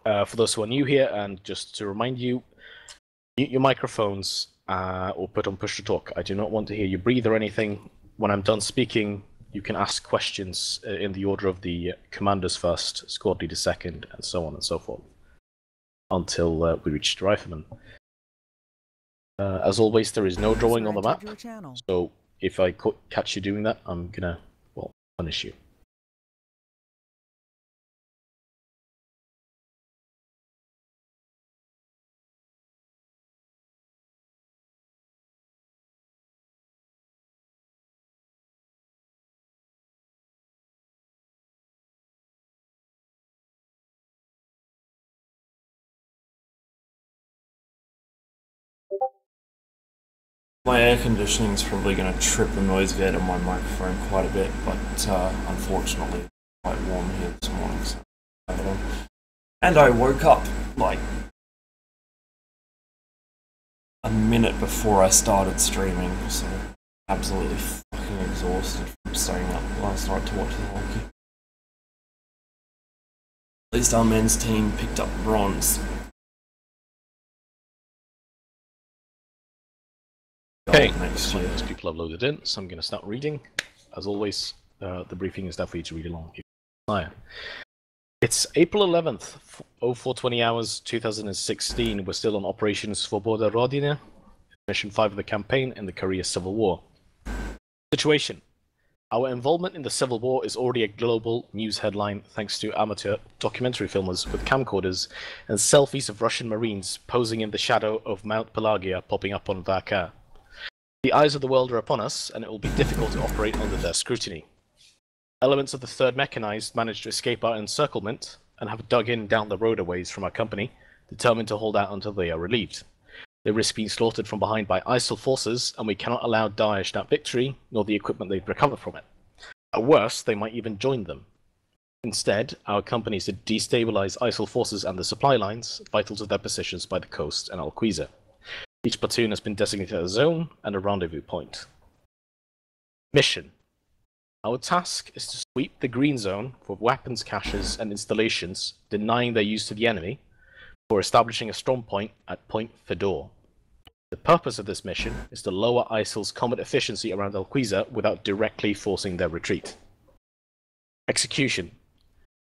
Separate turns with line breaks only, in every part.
For those who are new here, and just to remind you, mute your microphones or put on push to talk. I do not want to hear you breathe or anything. When I'm done speaking, you can ask questions in the order of the commanders first, squad leader second, and so on and so forth, until we reach the rifleman. As always, there is no drawing on the map, so if I catch you doing that, I'm gonna, well, punish you.
My air conditioning is probably going to trip the noise gate on my microphone quite a bit, but unfortunately it's quite warm here this morning, so I have it on. And I woke up like a minute before I started streaming, so absolutely fucking exhausted from staying up last night to watch the hockey. At least our men's team picked up bronze.
Okay, most people have loaded in, so I'm going to start reading. As always, the briefing is there for you to read along. It's April 11th, 0420 hours, 2016. We're still on Operation Svoboda Rodina, Mission 5 of the campaign in the Qariah Civil War. Situation. Our involvement in the Civil War is already a global news headline thanks to amateur documentary filmers with camcorders and selfies of Russian Marines posing in the shadow of Mount Pelagia popping up on Vakar. The eyes of the world are upon us, and it will be difficult to operate under their scrutiny. Elements of the 3rd Mechanized managed to escape our encirclement and have dug in down the road a ways from our company, determined to hold out until they are relieved. They risk being slaughtered from behind by ISIL forces, and we cannot allow Daesh that victory, nor the equipment they've recovered from it. At worst, they might even join them. Instead, our company is to destabilize ISIL forces and the supply lines, vital to their positions by the coast and Al-Qiza. Each platoon has been designated a zone and a rendezvous point. Mission. Our task is to sweep the green zone for weapons caches and installations, denying their use to the enemy, for establishing a strong point at Point Fedor. The purpose of this mission is to lower ISIL's combat efficiency around Al-Qiza without directly forcing their retreat. Execution.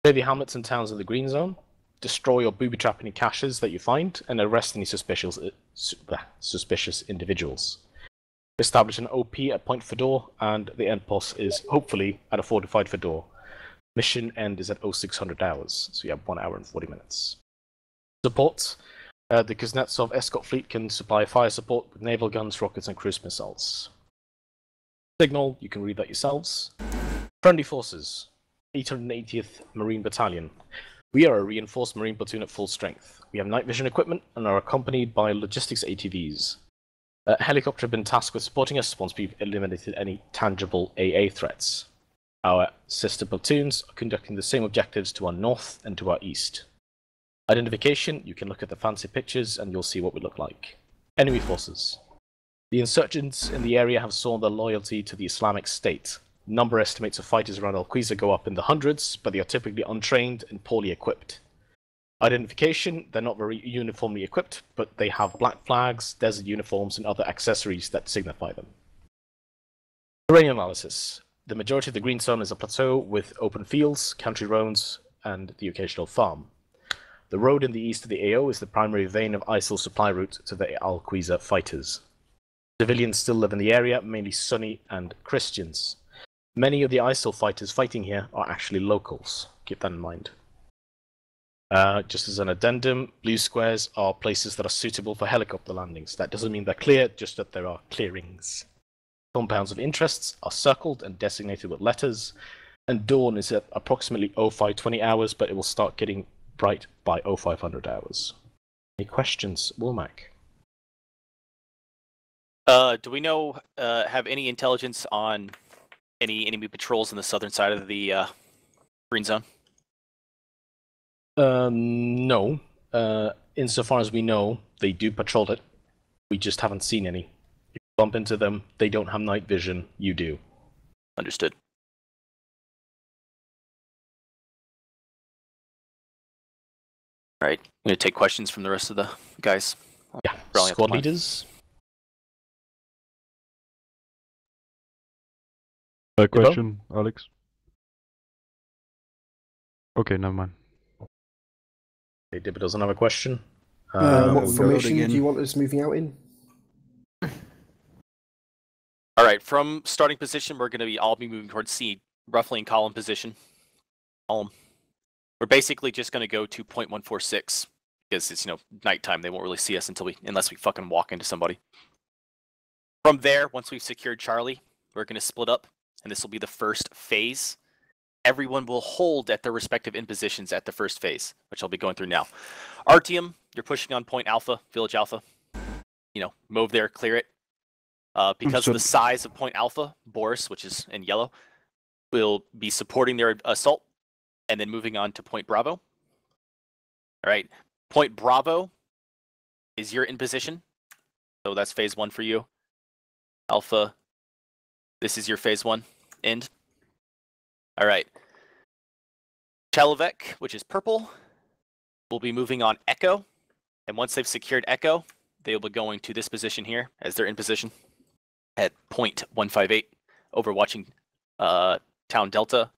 Clear the hamlets and towns in the green zone, destroy or booby-trap any caches that you find, and arrest any suspicious individuals. Establish an OP at Point Fedor, and the end post is hopefully at a fortified Fedor. Mission end is at 0600 hours, so you have 1 hour and 40 minutes. Support. The Kuznetsov escort fleet can supply fire support with naval guns, rockets, and cruise missiles. Signal, you can read that yourselves. Friendly forces. 880th Marine Battalion. We are a reinforced Marine platoon at full strength. We have night vision equipment and are accompanied by logistics ATVs. A helicopter have been tasked with supporting us once we've eliminated any tangible AA threats. Our sister platoons are conducting the same objectives to our north and to our east. Identification, you can look at the fancy pictures and you'll see what we look like. Enemy forces. The insurgents in the area have sworn their loyalty to the Islamic State. Number estimates of fighters around Al-Qiza go up in the hundreds, but they are typically untrained and poorly equipped. Identification, they're not very uniformly equipped, but they have black flags, desert uniforms, and other accessories that signify them. Terrain analysis. The majority of the green zone is a plateau with open fields, country roads, and the occasional farm. The road in the east of the AO is the primary vein of ISIL supply route to the Al-Qiza fighters. Civilians still live in the area, mainly Sunni and Christians. Many of the ISIL fighters fighting here are actually locals. Keep that in mind. Just as an addendum, blue squares are places that are suitable for helicopter landings. That doesn't mean they're clear, just that there are clearings. Compounds of interests are circled and designated with letters, and dawn is at approximately 0520 hours, but it will start getting bright by 0500 hours. Any questions, Womack?
Do we know, have any intelligence on any enemy patrols on the southern side of the green zone?
No. Insofar as we know, they do patrol it. We just haven't seen any. If you bump into them, they don't have night vision. You do.
Understood. Alright, I'm gonna take questions from the rest of the guys.
Yeah,
Rally up the
squad
plan.
leaders.
Question, Alex. Okay, never mind.
Okay, Dibba doesn't have a question.
What
we'll
formation
again.
do you want us moving out in?
Alright, from starting position, we're gonna all be moving towards C, roughly in column position. Column. We're basically just gonna go to 0.146 because it's nighttime. They won't really see us unless we fucking walk into somebody. From there, once we've secured Charlie, we're gonna split up, and this will be the first phase. Everyone will hold at their respective in positions at the first phase, which I'll be going through now. Artyom, you're pushing on Point Alpha, Village Alpha. Move there, clear it. Because of the size of Point Alpha, Boris, which is in yellow, will be supporting their assault, and then moving on to Point Bravo. All right, Point Bravo is your in position, so that's phase 1 for you. Alpha, this is your phase 1 end. All right, Chelovek, which is purple, will be moving on Echo, and once they've secured Echo, they will be going to this position here as they're in position at 0.158, overwatching Town Delta.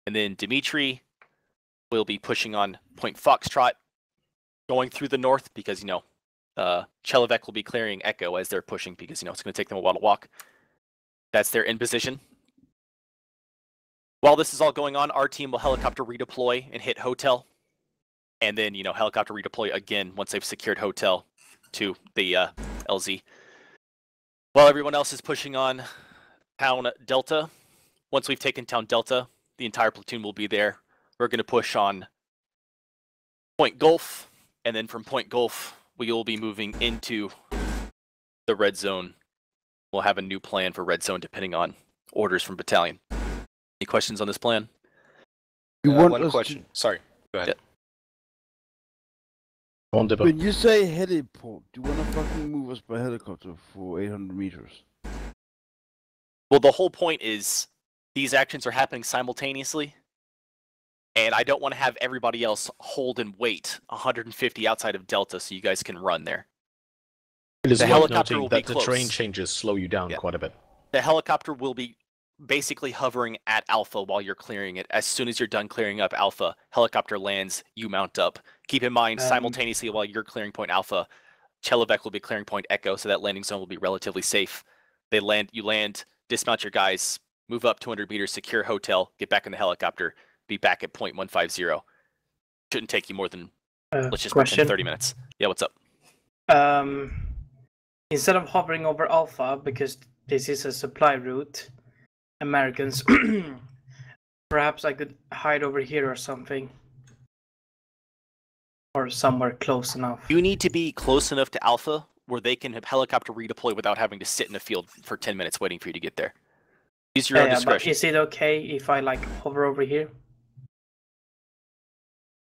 And then Dimitri will be pushing on Point Foxtrot, going through the north because, Chelovek will be clearing Echo as they're pushing because, it's going to take them a while to walk. That's their in position. While this is all going on, our team will helicopter redeploy and hit Hotel. And then, helicopter redeploy again once they've secured Hotel to the LZ. While everyone else is pushing on Town Delta, once we've taken Town Delta, the entire platoon will be there. We're going to push on Point Gulf, and then from Point Gulf, we will be moving into the Red Zone. We'll have a new plan for Red Zone depending on orders from Battalion. Any questions on this plan?
One question. Sorry, go ahead.
Yeah.
When you say heliport, do you want to fucking move us by helicopter for 800 meters?
Well, the whole point is these actions are happening simultaneously, and I don't want to have everybody else hold and wait 150 outside of Delta so you guys can run there.
It is
The
worth
helicopter
noting
will be
that the terrain
close.
changes slow you down
Yeah.
quite a bit.
The helicopter will be basically hovering at Alpha while you're clearing it. As soon as you're done clearing up Alpha, helicopter lands, you mount up. Keep in mind, simultaneously while you're clearing Point Alpha, Chelovek will be clearing Point Echo, so that landing zone will be relatively safe. You land, dismount your guys, move up 200 meters, secure Hotel, get back in the helicopter, be back at 0.150. Shouldn't take you more than, let's just pretend 30 minutes. Yeah, what's up?
Instead of hovering over Alpha, because this is a supply route, Americans, perhaps I could hide over here or something. Or somewhere close enough.
You need to be close enough to Alpha where they can have helicopter redeploy without having to sit in the field for 10 minutes waiting for you to get there. Use your own discretion.
But is it okay if I hover over here?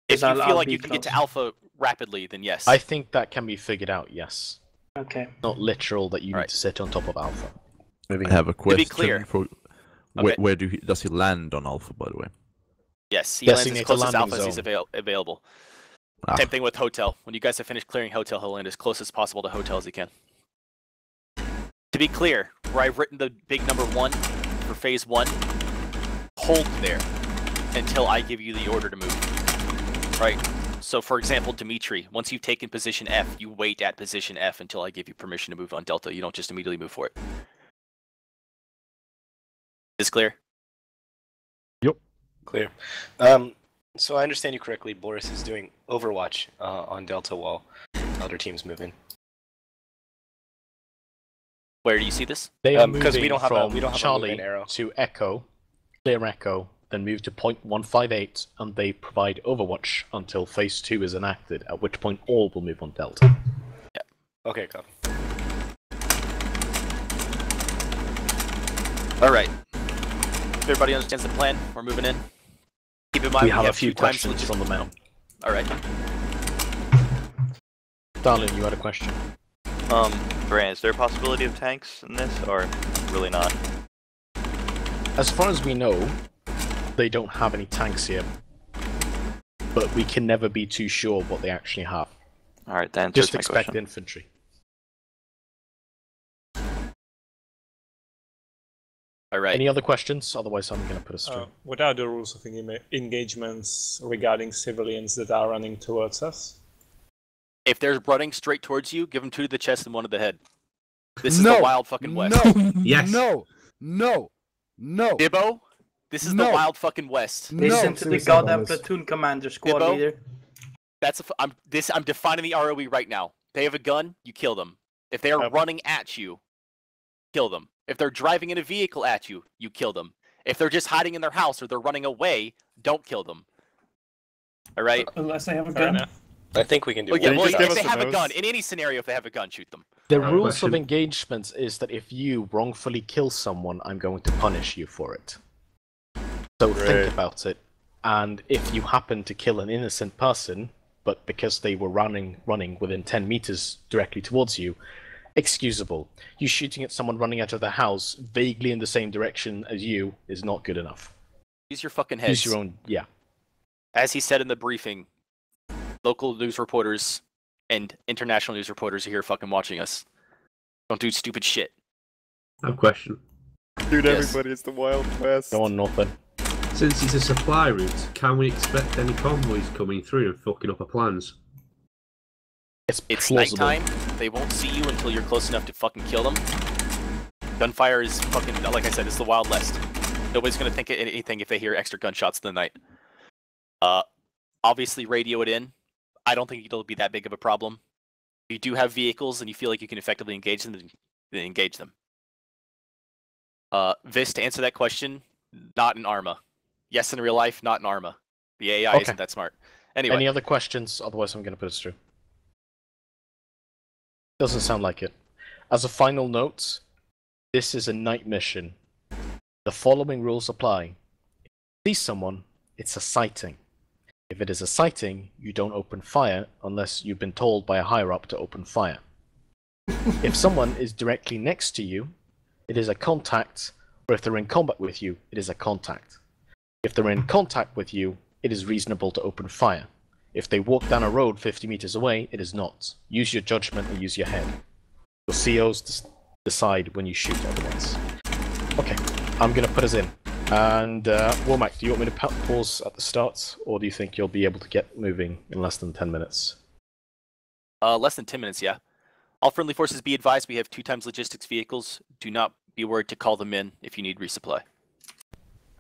If you
I'll
feel like
be
you can get to
close.
Alpha rapidly, then yes.
I think that can be figured out, yes.
Okay.
Not literal that you need to sit on top of Alpha.
I have a question.
clear.
For,
Okay.
where does he land on Alpha, by the way?
Yes, he lands as
Designate a
close as
landing
Alpha as he's
zone.
available.
Ah.
Same thing with Hotel. When you guys have finished clearing Hotel, he'll land as close as possible to Hotel as he can. To be clear, where I've written the big number 1 for phase 1, hold there until I give you the order to move. Right? So for example, Dimitri, once you've taken position F, you wait at position F until I give you permission to move on Delta. You don't just immediately move for it. Is this clear?
Clear. So I understand you correctly. Boris is doing Overwatch on Delta while other teams move in.
Where do you see this?
They are
Because
moving
we don't have
from
a
Charlie
moving arrow.
to Echo, clear Echo, then move to 0.158, and they provide Overwatch until Phase 2 is enacted, at which point all will move on Delta.
Okay, copy.
Alright. If everybody understands the plan, we're moving in. Keep in mind
We have a few
2 times
questions from the mail.
Alright.
Darlin, you had a question?
Brand, is there a possibility of tanks in this, or really not?
As far as we know, they don't have any tanks here. but we can never be too sure what they actually have.
Alright, that answers
Just
my
expect
question.
infantry.
Alright.
Any other questions? Otherwise, I'm going to put us through.
What are the rules of engagements regarding civilians that are running towards us?
If they're running straight towards you, give them 2 to the chest and 1 to the head. This is the wild fucking west.
No!
Yes.
No! No! No!
Dibbo, this is the wild fucking west.
Listen to the goddamn platoon commander, squad
Dibbo,
leader.
I'm defining the ROE right now. They have a gun, you kill them. If they are running at you, kill them. If they're driving in a vehicle at you, you kill them. If they're just hiding in their house or they're running away, don't kill them. All right?
Unless they have a gun.
I think we can do
Well, yeah,
it.
if they have a gun, in any scenario, if they have a gun, shoot them.
The rules of engagement is that if you wrongfully kill someone, I'm going to punish you for it. So think about it. And if you happen to kill an innocent person, but because they were running within 10 meters directly towards you, excusable. You shooting at someone running out of the house vaguely in the same direction as you is not good enough.
Use your fucking heads.
Use your own, yeah.
As he said in the briefing, local news reporters and international news reporters are here fucking watching us. Don't do stupid shit.
I have a question.
Dude,
Yes.
everybody, it's the Wild West.
Go on, Northern.
Since it's a supply route, can we expect any convoys coming through and fucking up our plans?
It's
plausible.
nighttime. They won't see you until you're close enough to fucking kill them. Gunfire is fucking, like I said, it's the Wild West. Nobody's gonna think of anything if they hear extra gunshots in the night. Obviously radio it in. I don't think it'll be that big of a problem. If you do have vehicles and you feel like you can effectively engage them, then engage them. Vis, to answer that question, not in Arma. Yes, in real life, not in Arma. The AI isn't that smart. Anyway.
Any other questions? Otherwise, I'm going to put us through. Doesn't sound like it. As a final note, this is a night mission. The following rules apply. If you see someone, it's a sighting. If it is a sighting, you don't open fire unless you've been told by a higher-up to open fire. If someone is directly next to you, it is a contact, or if they're in combat with you, it is a contact. If they're in contact with you, it is reasonable to open fire. If they walk down a road 50 meters away, it is not. Use your judgment and use your head. Your COs decide when you shoot otherwise. Okay, I'm going to put us in. And, Womack, do you want me to pause at the start, or do you think you'll be able to get moving in less than 10 minutes?
Less than 10 minutes, yeah. All friendly forces be advised we have 2 times logistics vehicles. Do not be worried to call them in if you need resupply.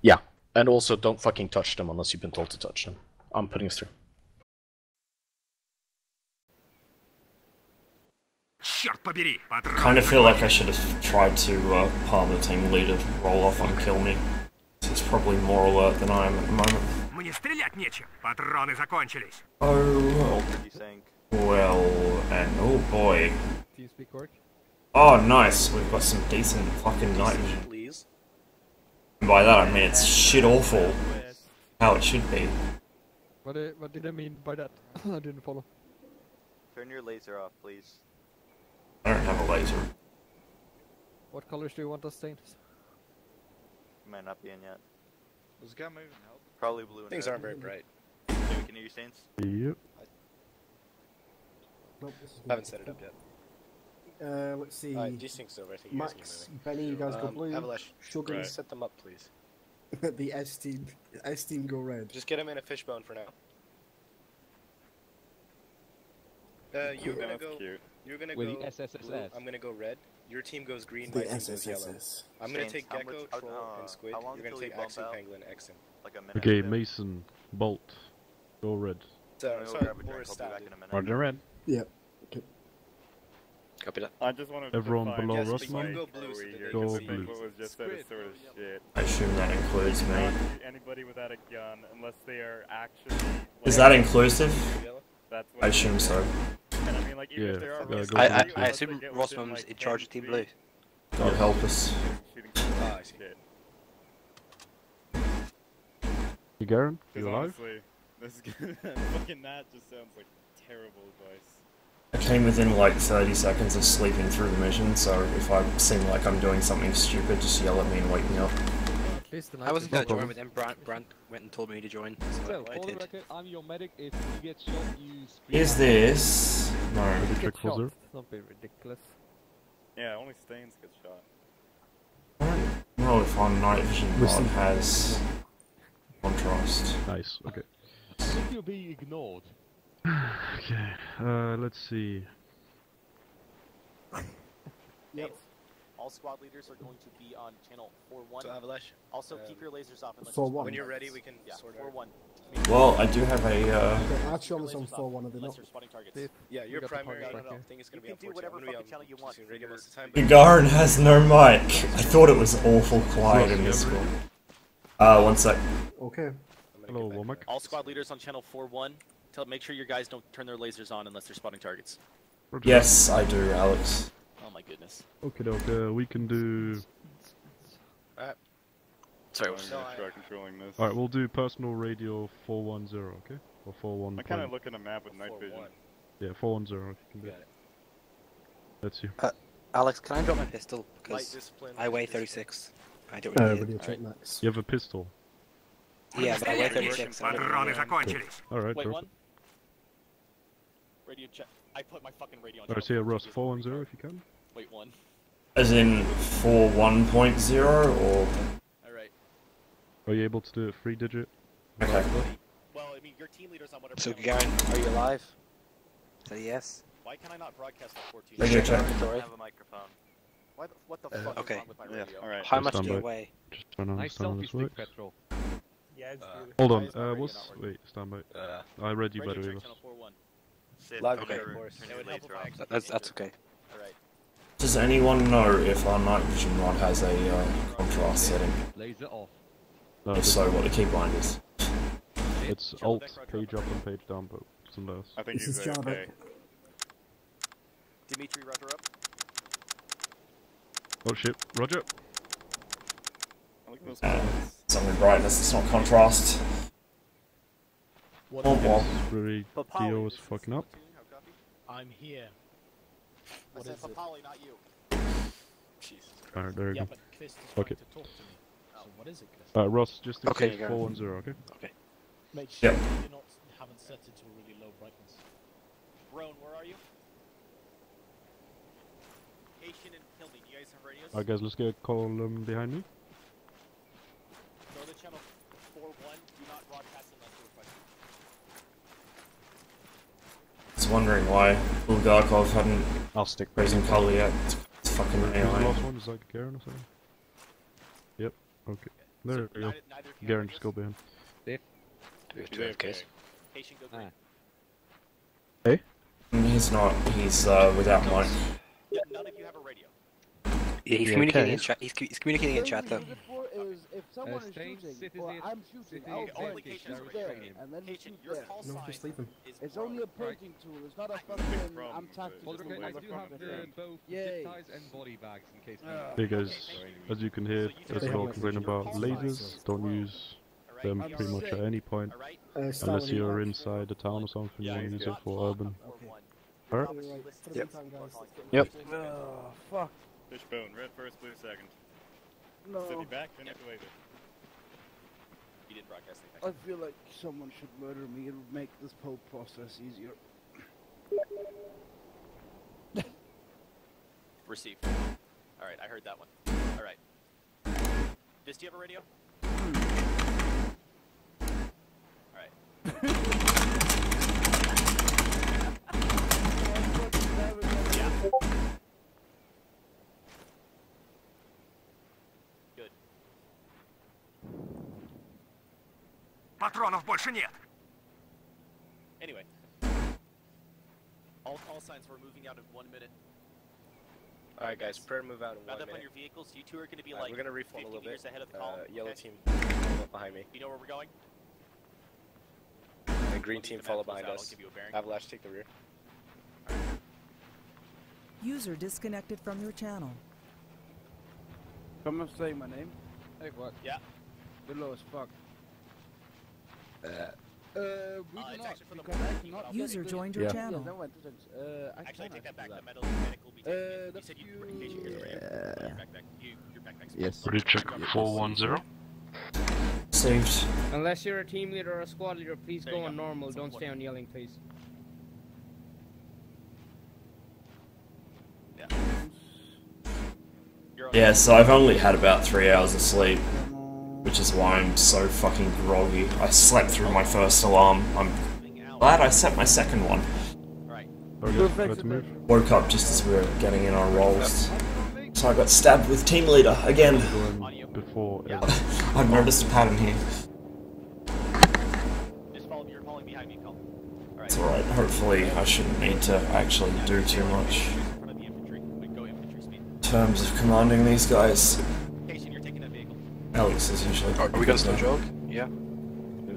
Yeah, and also don't fucking touch them unless you've been told to touch them. I'm putting us through.
Kind of feel like I should have tried to palm the team leader roll off and kill me. He's probably more alert than I am at the moment. Oh, well, and oh boy.
Do you speak Orc?
Oh, nice. We've got some decent fucking night vision.
Please.
And by that I mean it's shit awful. How it should be.
What did I mean by that? I didn't follow.
Turn your laser off, please.
I don't have a laser.
What colors do you want us stained?
Might not be in yet.
Was the guy moving help?
Probably blue and
Things
red.
aren't very bright.
Okay, we can hear you, Stains?
Yep.
Nope,
I haven't set it up yet.
Let's see.
These things over. I think you guys
Max,
can
Benny, you guys go blue.
Avalanche,
Sugar,
set them up, please.
the S team go red.
Just get them in a fishbone for now. You're gonna go. You're gonna
With
go
the SSSS.
blue. I'm gonna go red. Your team goes green.
The
My team goes yellow.
SSSS.
I'm gonna
Stains,
take
how
Gecko,
much-
Troll, and Squid.
how long
You're gonna
till you
take
bump
Axie,
out?
Penguin, Exim.
Like a minute.
Okay, Mason, Bolt, go red.
Sorry,
Grab a drink,
Boris,
I'll be
stop.
back in a minute.
Roger red.
Yeah. Okay.
Copy that.
I just wanted
Everyone
to find
below
Yes, but you
Rossman?
can go blue so that they
Go
can see.
blue.
What was just said is sort of shit.
I assume that includes me.
Not anybody without a gun, unless they are actually.
Is that inclusive?
Yellow?
That's what
I assume so.
And I mean, like, even
Yeah,
if there are
go
risks,
blue.
like,
I
unless they
assume
get within,
Rossman's
like,
in charge of
10
Team Blue.
feet,
God help us.
shooting
Ah, I see.
shit.
You Garen? You
'Cause
alive?
honestly, this is fucking that just sounds like terrible advice.
I came within like 30 seconds of sleeping through the mission, so if I seem like I'm doing something stupid, just yell at me and wake me up.
I wasn't gonna join, but then Brant went and told me to join. So I did.
I'm your medic. If you get shot, you
Is this? No.
Not be ridiculous.
Yeah, only Stains get shot.
Well, if our night vision mod has contrast.
Nice. Okay.
I think you're being ignored.
Okay. Let's see.
Yep.
All squad leaders are going to be on channel 4-1.
So Avalash,
Also, keep your lasers off. Unless
4-1.
when you're ready, we can sort out.
4-1.
Well, I do have a.
Actually, on 4-1, are they not?
Spotting targets.
Yeah, your primary. I think it's gonna
You
be
can do whatever fucking channel you want.
radio most of the time.
Gagarin has no mic. I thought it was awful quiet in this one. 1 sec.
Okay.
Hello, Womack.
All squad leaders on channel 4-1. Make sure your guys don't turn their lasers on unless they're spotting targets.
Yes, I do, Alex.
Oh my goodness.
Okay, we can do.
Sorry,
I'm gonna try controlling this.
Alright, we'll do personal radio 410, okay? Or 41.
I kind of look at a map with night vision.
Yeah, 410 if you can do it. That's you.
Alex, can I drop my pistol?
Light
Because
discipline.
I weigh 36. I don't really
Radio
need
check
it.
max.
You have a pistol.
Yeah, but I weigh 36.
Alright,
Wait, radio check. I put my fucking radio on.
Alright, so yeah, Ross, 410 if you can.
Wait, 1.
As in 41.0 or.
Alright.
Are you able to do it 3-digit?
Okay.
Well, I mean, your team leader's on whatever.
So,
channel.
Gagarin, are you alive? Say yes.
Why can I not broadcast on 14?
Radio check.
I have a microphone.
What the fuck
okay.
is wrong with my radio?
Alright.
How much do
Stand
you
by.
weigh?
Just trying to
Nice
understand how
selfie
this
stick,
works.
petrol.
Yeah, it's beautiful.
Hold
Why
on,
is my radio
what's...
not working?
Wait, stand by. I read you better,
Radio
Elos.
check channel 4-1.
Live
Okay.
of course.
It would help if I actually
That's okay.
Alright.
Does anyone know if our night vision mod has a contrast setting?
Laser off.
No,
If so, what the keybind is?
it's alt, page up and page down, but something else.
I think
This
he's
is Java.
okay.
Dimitri, roger up.
Oh shit, Roger!
Look at those colors.
Something brightness, it's not contrast.
What
Oh, well.
Really, Dio is fucking up.
I'm here.
I said Papali, not you.
Jesus.
Alright, there you
Yeah,
go.
but Chris is
Fuck
trying
it.
to talk to me. So what is it, Chris?
Alright, Ross, just in
Okay,
case,
you go.
410, okay?
Make sure
Yep.
you haven't set it to a really low brightness.
Roan, where are you? Haitian and Kilby, do you guys have radios?
Alright guys, let's get a call behind me.
Go to channel 4-1, do not broadcast unless requested.
I was wondering why Bulgakov hadn't
I'll stick
raising color yet. It's fucking
Who's the
AI.
last one? Is that Garen or something? Yep, okay. There we go. Garen, just go behind.
We have 2 FKs.
Haitian, go green.
Hey?
He's not, he's without mic.
Yeah, none of you have a radio.
Yeah, he's
Yeah,
communicating
okay.
in chat. He's communicating in chat though.
If someone is shooting, or I'm shooting,
I'll only Haitian
shoot
there,
and then
Haitian,
shoot
your
there.
call
No,
sign
just leave him.
is
It's
Roan.
only a paging tool. It's not a fucking. I'm tactical.
Hold
I'm
okay,
a
I do
fucking
have
friend.
both
Yay.
zip ties and body bags in case.
Hey guys, as you can hear, there's a lot of complaining about lasers. Don't use them pretty much at any point.
Alright?
Unless
Stalin,
you're inside the town or something, you want to use it for urban. Alright?
Yep.
Yep.
Oh, fuck.
Fishbone, red first, blue second.
No.
City back, finish later.
You didn't broadcast anything.
I feel like someone should murder me. It would make this whole process easier.
Receive. Alright, I heard that one. Alright. Fist, do you have a radio? Alright. Good.
Патронов больше нет.
Anyway. All call signs were moving out in 1 minute.
Alright guys, prayer move out in 1
Round up on
minute.
your vehicles. You two are going to be
Alright,
like
we're gonna reform
50
a little
meters
bit.
ahead of the call.
Yellow
okay?
team, follow up behind me.
You know where we're going?
And green
Let me
team
get the
follow
map closed
behind
out, I'll
us.
give you a bearing.
Avalash, take the rear.
User disconnected from your channel.
Come and say my name. Hey, what?
Yeah.
The low as fuck. We
it's
cannot,
actually for the
because I cannot
User
get
joined
it.
your
Yeah,
channel.
no, wait, 2 seconds. I
Actually, I take that
cannot
back.
do
The medic will be taking it. You
that's
said you were Haitian, here's a radio. Your backpack. Your backpack's
Yes.
Ready check 410.
received.
Unless you're a team leader or a squad leader, please go on normal. Don't stay on yelling, please.
Yeah, so I've only had about 3 hours of sleep, which is why I'm so fucking groggy. I slept through my first alarm. I'm glad I set my second one. Woke up just as we were getting in our roles. So I got stabbed with team leader again.
Before
I've noticed a pattern here. It's alright, hopefully I shouldn't need to actually do too much in terms of commanding these guys. Alex is usually...
Are we gonna slow jog? Yeah.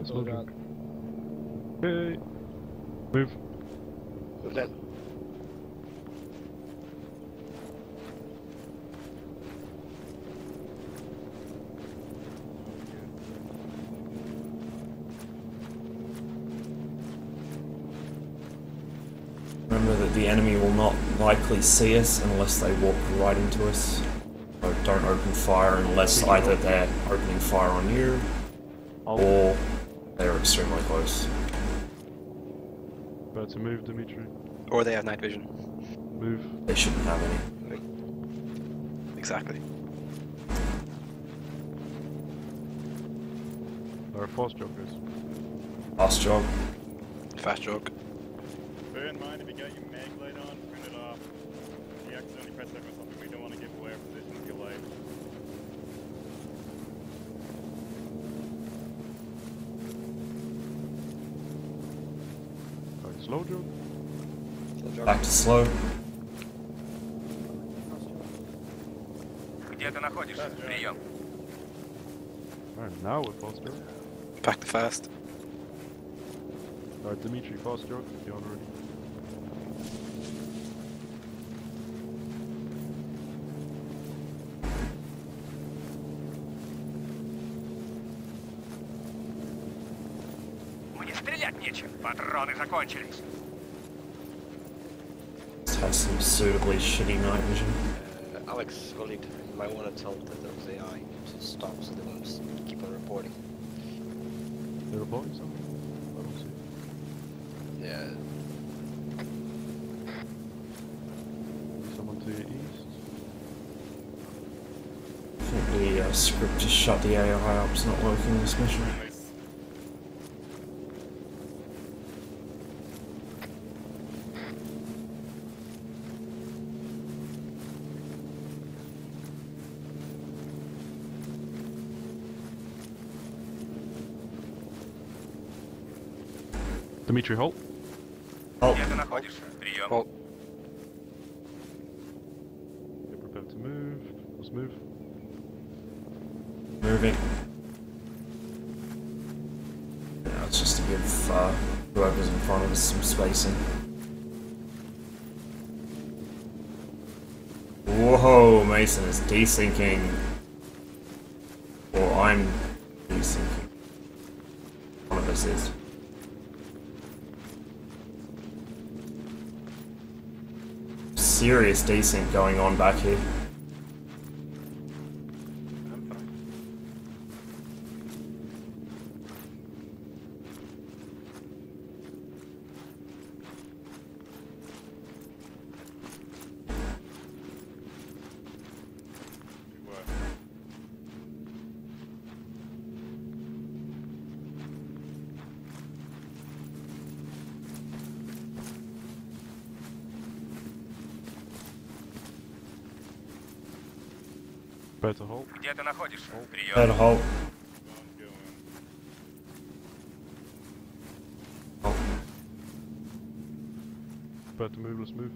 Slow jog. Hey. Move.
Move that.
Remember that the enemy will not likely see us unless they walk right into us. So don't open fire unless either they're opening fire on you or they're extremely close.
About to move, Dimitri.
Or they have night vision.
Move.
They shouldn't have any.
Exactly.
Or fast joggers.
Fast jog.
Fast jog.
Bear in mind, if you got your mag light on, turn it off. If you accidentally press F or something, we don't want to give away our position with your light.
Alright, slow jog.
Back to slow.
Где ты находишься? Прием.
Alright, now we're fast jog.
Back to fast.
Alright, Dimitri, fast jog. You're on ready.
Мне стрелять нечем. Патроны закончились.
This has some suitably shitty night vision.
Alex, Olid, you might want to tell the AI to stop so they won't just keep on reporting.
They're reporting something? I don't see.
Yeah.
Someone to your east.
I think the script just shut the AI up, it's not working in this mission.
Dimitri, halt.
Halt.
Где ты находишься? Прием.
Halt.
Get prepared to move. Let's move.
Moving. Yeah, it's just to give whoever's in front of us some spacing. Whoa, Mason is desyncing. Or I'm desyncing. One of us is. Serious desync going on back here.
Better halt.
Где ты находишься? Прием.
Better halt.
Better move, let's move.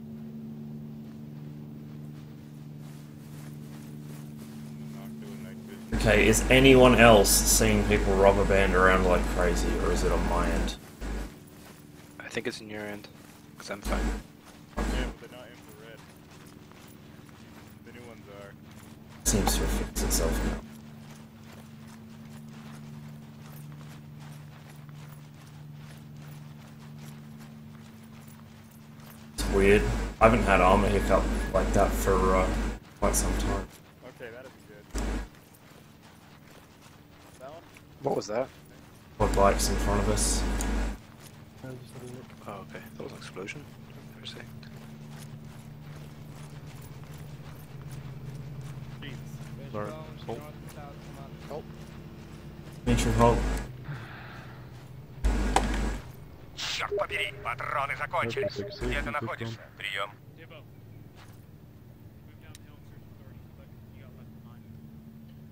Okay, is anyone else seeing people rubber band around like crazy, or is it on my end?
I think it's in your end, because I'm fine.
Yeah, but they're not infrared. The new ones are.
Seems to have fixed itself now. It's weird. I haven't had armor hiccup like that for quite some time.
Okay, that'll be good. That one?
What was that?
Quad bikes in front of us.
Oh, okay. That was an explosion. For a sec.
Sorry, hold.
Oh.
Mutual hold.
Черт побери, патроны закончились. Где ты находишься? Прием.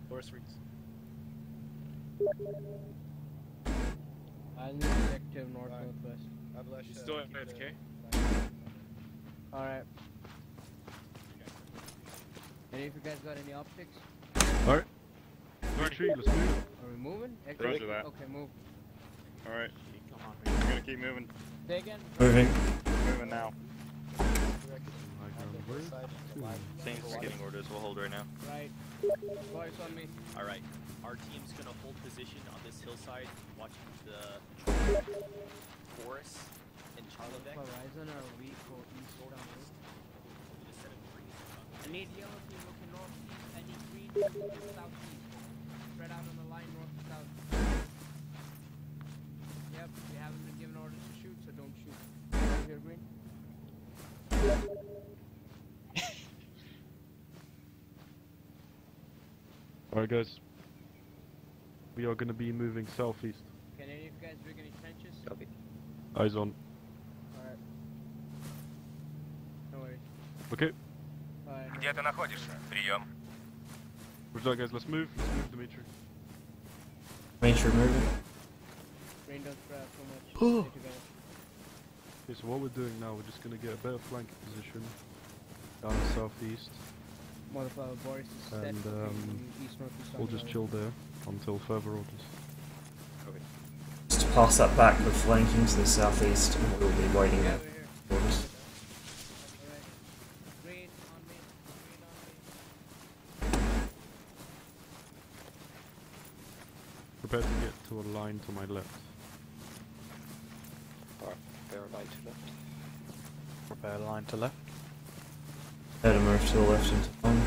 Boris reads.
I'll need to check to north northwest.
You still at AFK?
Alright. Any of you guys got any optics?
Alright. Retreat, let's move.
Are we moving?
Roger that.
Okay, move.
Alright. We're gonna keep moving.
Say again?
Moving.
Moving now.
Same skidding orders, we'll hold right now.
Right. Voice on me.
Alright, our team's gonna hold position on this hillside, watching the forest and Charlevec.
Horizon or we go east or down? I need yellow team looking northeast, I need green team looking southeast. Spread out on the line north to south. Yep, we haven't been given orders to shoot, so don't shoot. You hear green?
Alright guys. We are gonna be moving southeast.
Can any of you guys rig any trenches?
Copy.
Eyes on.
Alright. No worries.
Okay.
Alright.
Где ты находишься? Прием.
Roger that guys, let's move. Let's move, Dimitri.
Dimitri moving.
Rain don't spread out so much. Stay together.
Okay, so what we're doing now, we're just gonna get a better flank position down the southeast.
Motherfucker, Boris is set
And
east northeast.
we'll just chill there until further orders.
Okay.
Just to pass that back, we're flanking to the southeast and we'll be waiting
Yeah,
at
we're here.
orders.
Alright. Green on me. Green on me.
Prepare to get to a line to my left.
Prepare a line to left. Prepare a line to left.
Prepare to move to the left into line.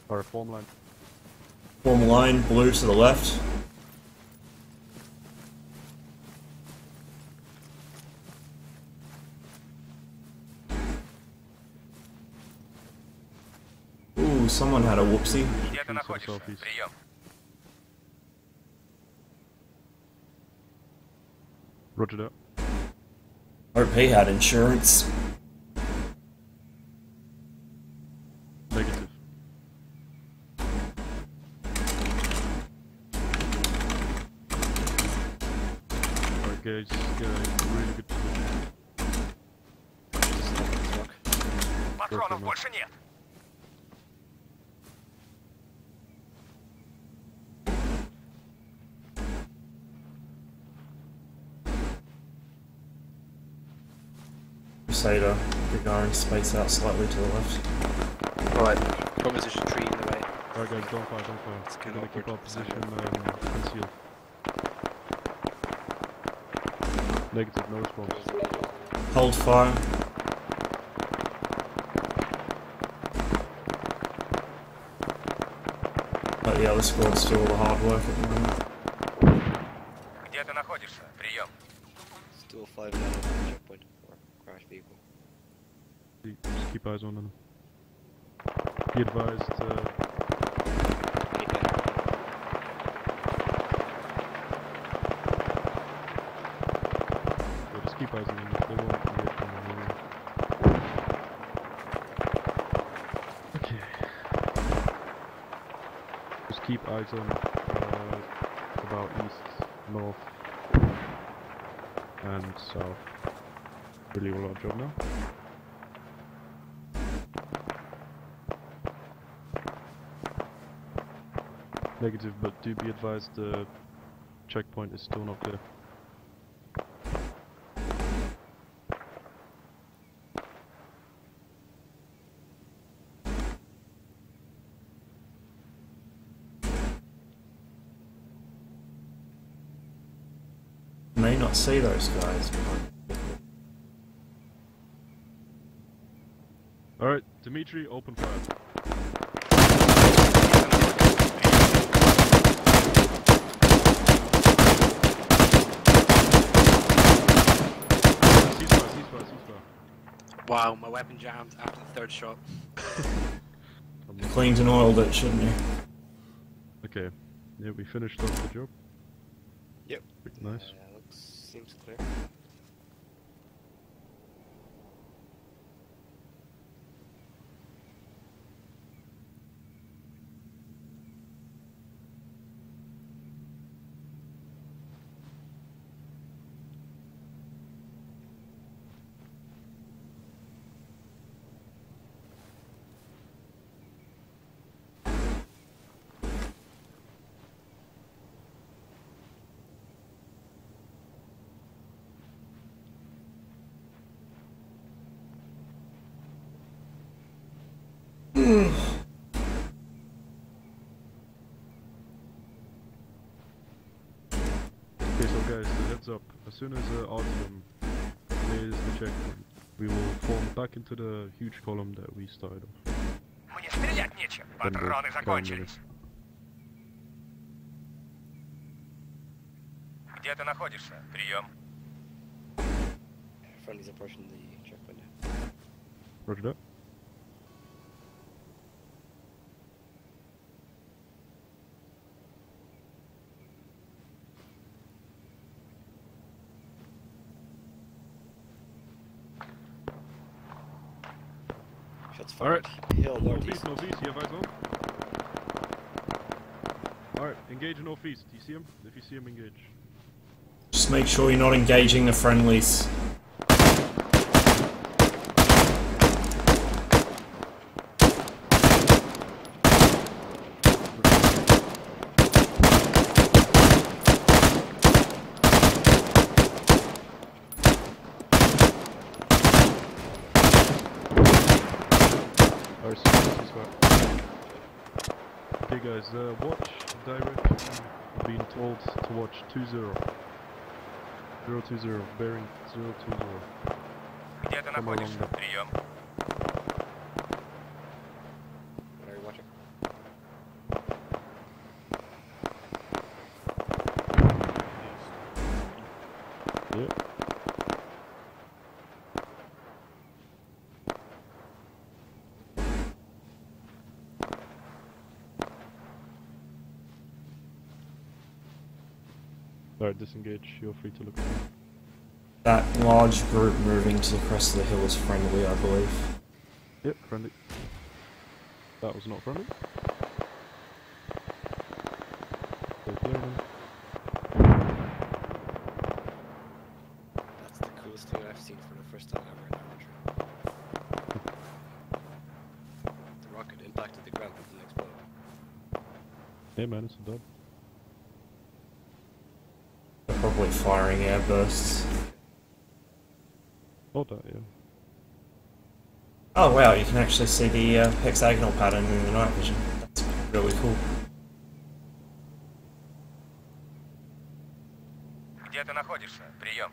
Alright, form line.
Form a line, blue to the left. Ooh, someone had a whoopsie.
Где ты находишься? Прием.
Roger that.
Hope he had insurance.
Negative. Alright guys, get a really good position.
Патронов больше нет.
Crusader, we're going space out slightly to the left.
Right. Proposition tree in the way.
Alright guys, don't fire, don't fire.
It's
We're
kind
gonna
of
keep our
awkward.
position concealed. Negative, no response.
Hold fire. But the other squad's do all the hard work at the moment.
Где ты находишься? Прием.
Still 5 down on the checkpoint or crash vehicle.
Just keep eyes on them. Be advised, yeah, just keep eyes on them. They won't get from the Okay. Just keep eyes on about east, north, and south. Really all our job now. Negative, but do be advised the checkpoint is still not there.
May not see those guys. But
Alright, Dimitri, open fire. Ceasefire.
Wow, my weapon jammed after the third shot.
You cleaned and oiled it, shouldn't you?
Okay, yeah, we finished off the job.
Yep.
Nice.
Seems clear.
Okay, so guys, heads up. As soon as Artyom clears the checkpoint, we will form back into the huge column that we started off.
Мне стрелять нечем.
Then we'll
Патроны
climb
закончились. Где ты находишься? Прием.
Friendly's approaching the checkpoint.
Roger that.
Shots
Alright.
fired. Hill northeast.
Northeast, you have eyes on? Alright, engage northeast. Do you see him? If you see him, engage.
Just make sure you're not engaging the friendlies.
Okay guys, watch direction. Being told to watch 20. 020, bearing 020.
Где ты
Come along
находишься?
there.
Прием.
Where are you watching?
Yeah. Alright, disengage. You're free to look.
That large group moving to the crest of the hill is friendly, I believe.
Yep, friendly. That was not friendly. Stay clear then.
That's the coolest thing I've seen for the first time ever in archery. The rocket impacted the ground but didn't explode.
Hey man, it's a dub.
They're probably firing airbursts.
Oh, that, yeah.
Oh wow, you can actually see the hexagonal pattern in the night vision. That's really cool.
Где ты находишься? Прием.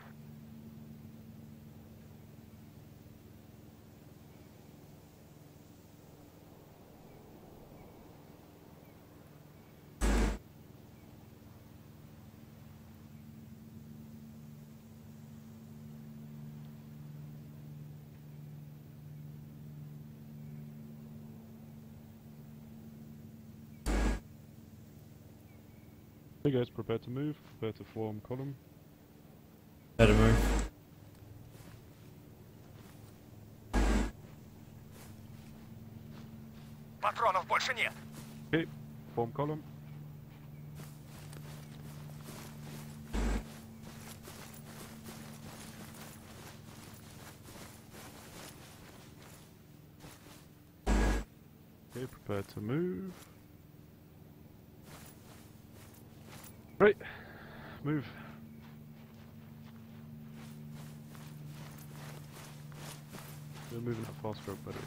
Hey guys, prepare to move, prepare to form column.
Better move.
Патронов больше нет.
Okay, form column. Okay, prepare to move. Right, move. We're moving at fast stroke, buddy.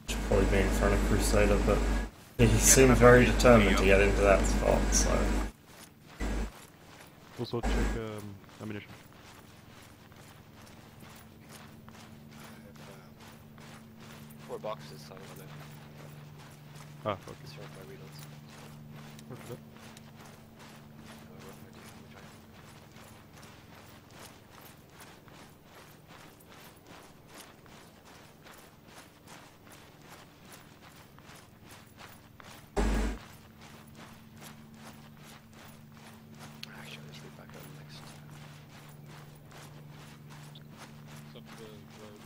Should probably be in front of Crusader, but he seemed very determined to get into that spot, so...
Also check ammunition.
4 boxes, so I'm gonna
Ah, fuck.
sort my reloads.
What's that?
Actually, let's read back on next.
Up the road.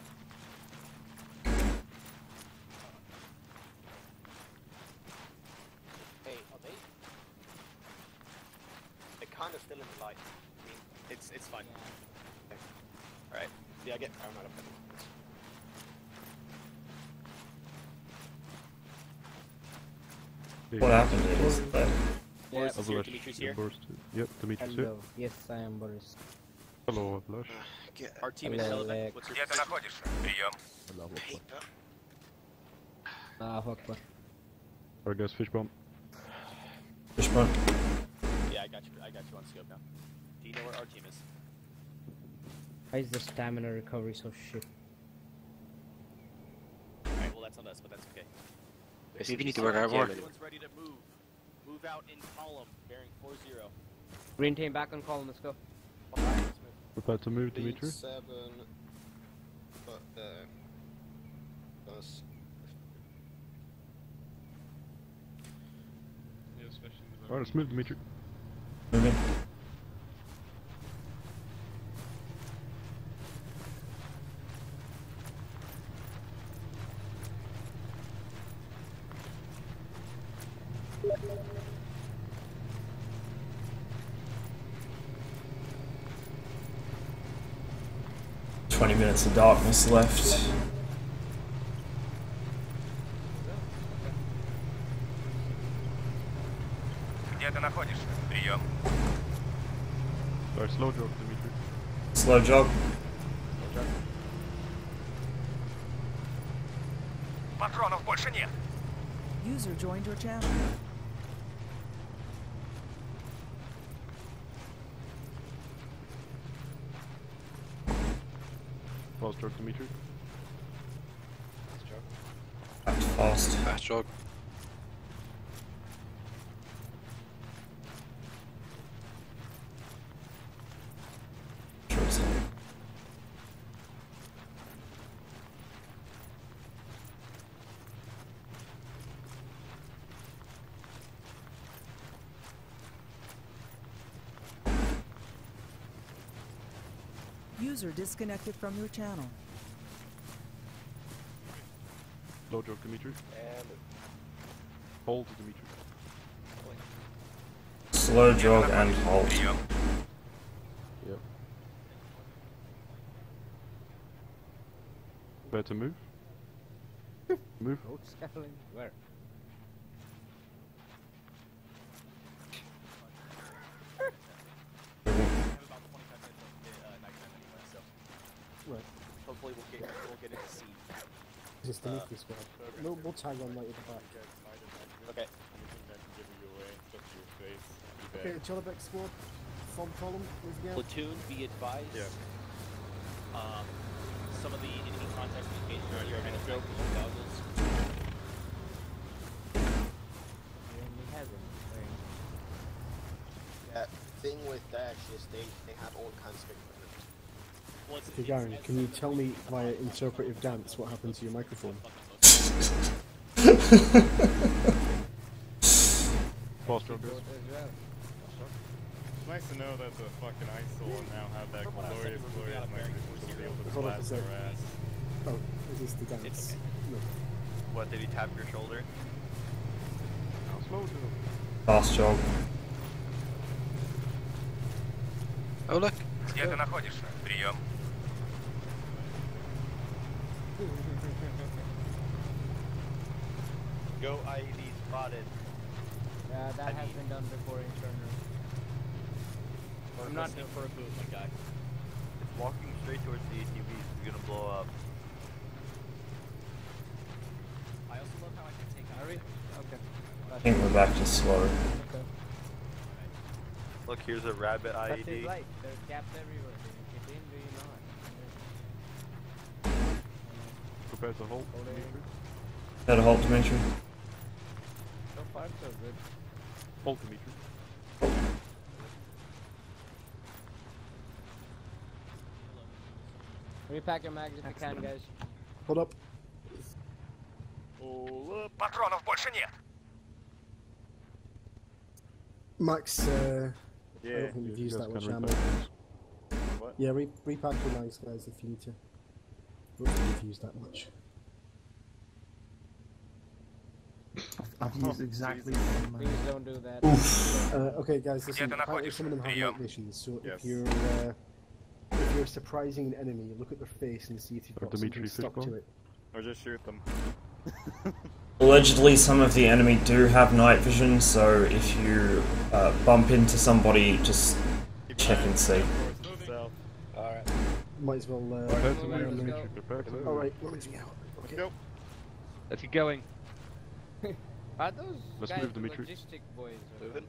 Hey, are they? They're kind of still in the light. I mean,
It's fine.
okay.
Alright.
Yeah, I get I'm out of it.
What happened is that
Boris is here,
Avalanche
Dimitri's here.
burst. Yep, Dimitri's here.
Hello. Yes, I am Boris.
Hello, Avalanche.
Our team is
Hello,
relevant.
Lex.
What's your
Где ты находишься? Прием.
Fuck.
Alright guys, fish bomb.
Fishbone.
Yeah, I got you on scope now. Do you know where our team is?
Why is the stamina recovery so shit?
Alright, well that's on us, but that's okay.
Maybe you need to work out more.
Everyone's ready to move. Move out in column, bearing 4-0.
Green team back on column, let's go.
Prepare to move, Dimitri.
7, but plus.
Yeah, especially in the
Alright, let's move, Dimitri.
Moving. Minutes of darkness left.
Где ты находишься? Прием.
Alright, slow jog, Dimitri.
Slow jog.
Патронов больше нет.
User joined your channel.
Fast jog, Dimitri.
Fast.
Fast jog.
Short side.
User disconnected from your channel.
Slow jog, Dimitri.
And
Hold, Dimitri.
Slow jog and hold.
Yep. Prepare to move. Move.
Road scattering? Where?
Right.
Hopefully we'll get into C.
Is this the nuclear squad? We'll tag on later the back.
Okay.
Anything that can give you away, just your face. Be
Okay,
there.
Chellebeck squad, from column, move again.
Platoon, be advised.
Yeah.
Some of the enemy contact communication
Alright,
earlier
you're
had
gonna
no goggles.
He only has him.
yeah, thing with Dash is they have all kinds of equipment.
Well, it's-
Okay, Garen, can you tell me via interpretive dance what happened to your microphone?
Fast jog, guys.
It's nice to know that the fucking ISIL now have that
From what I said,
glorious,
we were moving out
glorious
of bearing
microphone to be able to
Hold on a
blast their
sec.
ass.
Oh, is this the dance?
It's okay.
No.
What, did he tap your shoulder?
Now slow jog.
Fast jog.
Oh look.
Где ты находишься? Прием.
Go IED spotted.
Yeah, that has been done before in Turner.
I'm not here for a boot, my guy.
It's walking straight towards the ATVs. It's gonna blow up.
I also love how I can take out.
Okay.
I think we're back to slow.
Okay.
Look, here's a rabbit
That's his
IED.
life. There's gaps everywhere. Do you get in, do you not?
Prepare to hold, Dimitri.
Prepare to halt, Dimitri.
So far, so good.
Hold, Dimitri.
Repack your mags if you can, guys.
Hold up.
Патронов больше нет.
Max, I
Yeah.
don't think you've used that much ammo.
What?
Yeah, repack your mags, guys, if you need to. I don't think you've used that much.
I've used exactly the same
Please don't do that.
Okay, guys, listen. Apparently some of them have night vision, so if you're surprising an enemy, you look at their face and see if you've got something stuck to it.
Or just shoot them.
Allegedly, some of the enemy do have night vision, so if you bump into somebody, just check and see.
Alright.
Might as well.
Prepare to move, Dimitri. Prepare to move.
Alright, let me get out. Okay.
Go.
Let's get going.
Are those
Let's
guys
move,
the
Dimitri.
logistic boys?
Moving.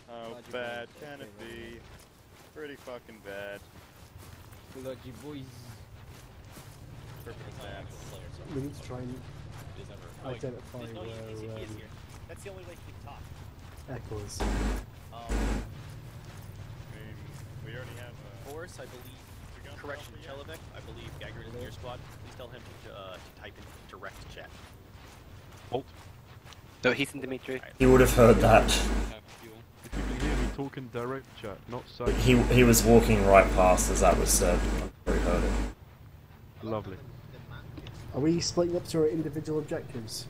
How bad can it be? Pretty fucking bad.
Logi boys.
We need to try and identify where
That's the only way you can talk.
echoes.
I mean, we already have
Boris, I believe. Correction, Chelovek, I believe Gagger is in your squad. Please tell him to type in direct chat.
Halt.
No, Heath and Dimitri.
He would have heard that.
If you can hear me talking direct chat, not silent.
He was walking right past as that was said. I'm sure he heard it.
Lovely.
Are we splitting up to our individual objectives?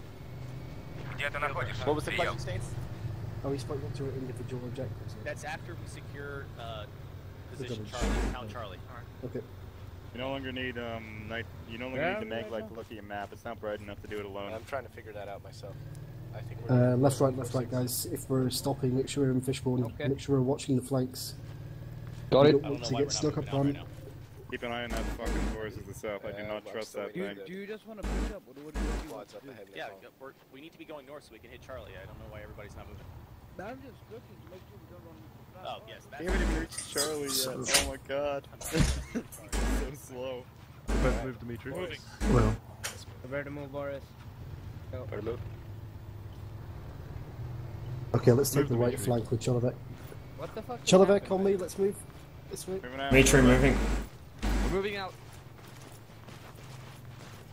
What was the question, States?
Are we splitting up to our individual objectives?
That's after we secure position
village.
Charlie, town Charlie.
Okay.
You no longer need night. You no longer need to make like look at your map. It's not bright enough to do it alone.
I'm trying to figure that out myself. I think we're
Left, right, guys. If we're stopping, make sure we're in fishbone.
Okay.
Make sure we're watching the flanks.
Got
We
it.
don't want to get snuck up on.
Keep an eye on that fucking forest to the south. I do not trust that thing.
Do you just want to push up, or what do you want to do?
Yeah, we need to be going north so we can hit Charlie. I don't know why everybody's not moving.
I'm just looking to make sure we don't run.
Oh, yes.
We haven't even reached Charlie yet. Oh my god. So slow.
Prepare to move, Dimitri.
Well.
Prepare to move, Boris. Go.
Better move.
Okay, let's take
Move
the right
Dimitri.
flank with Chelovek.
What the fuck?
Chelovek on me, let's move. This way.
Dimitri moving.
We're moving out.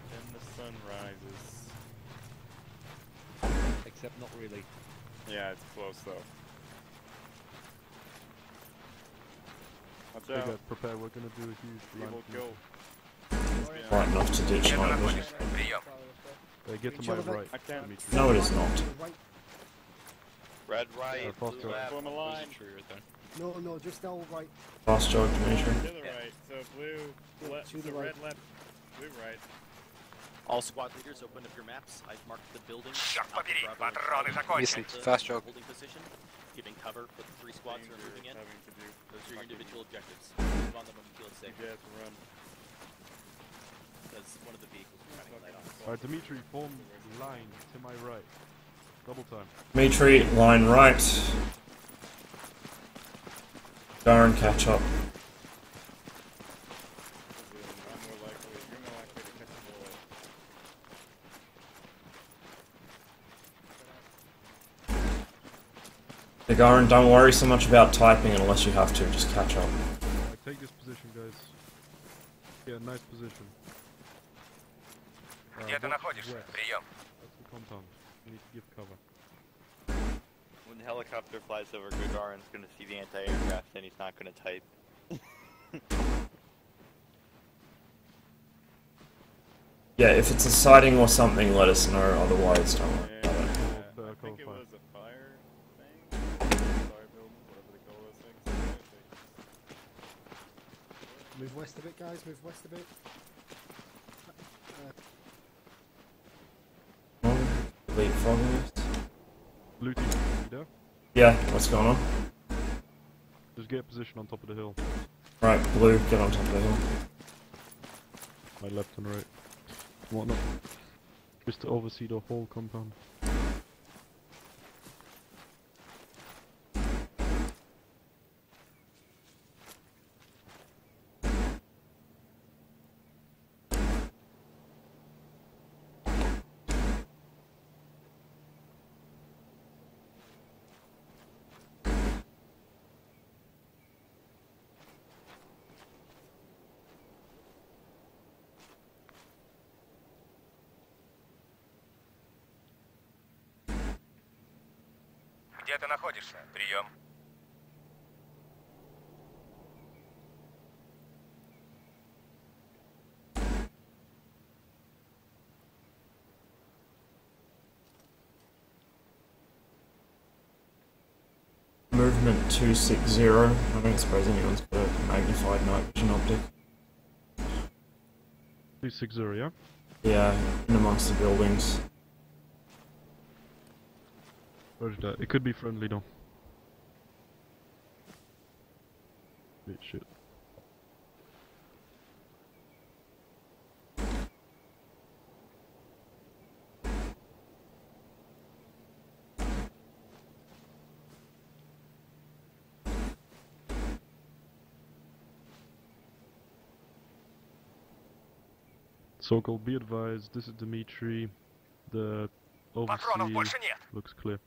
Then the sun rises.
Except not really.
Yeah, it's close though. Watch
Okay,
out.
guys, prepare. We're gonna do a huge
Evil
land.
kill.
Right enough to ditch night vision.
Get to my right,
I can't.
Dimitri.
No, it is not.
Red right,
faster.
blue left.
Form a line.
No, just all right.
Fast jog, Dimitri.
To the right. So blue left.
To the
So
right.
red left. Blue right.
All squad leaders, open up your maps. I've marked the building.
Listen, fast jog.
Holding position, giving cover for the 3 squads who are moving in.
Having to do.
Those are your individual objectives. Move on them when you feel it's safe.
You guys run.
Because one of the vehicles is running light on.
Alright, Dimitri, form line to my right. Double time.
Dimitri, line right. Darren, catch up.
I'm more likely. You're more likely to catch a bullet.
Gagarin, don't worry so much about typing unless you have to, just catch up.
Alright, take this position, guys. Yeah, nice position.
Где ты находишься? Прием.
That's the compound. We need to give cover.
When the helicopter flies over, Gagarin's gonna see the anti-aircraft and he's not gonna type.
Yeah, if it's a sighting or something, let us know, otherwise don't worry about it.
I think it was a fire thing. Fire building, whatever they call those things.
Move west a bit, guys. Move west a bit.
Leapfrogging it.
Blue team, you there?
Yeah, what's going on?
Just get a position on top of the hill.
Right, blue, get on top of the hill.
My left and right. Whatnot. Just to oversee the whole compound.
Где ты находишься? Прием.
Movement 260. I don't suppose anyone's got a magnified night vision optic.
260, yeah?
Yeah, in amongst the buildings.
Roger that. It could be friendly though. Shit. Sokol, be advised, this is Dmitry. The overseas looks clear.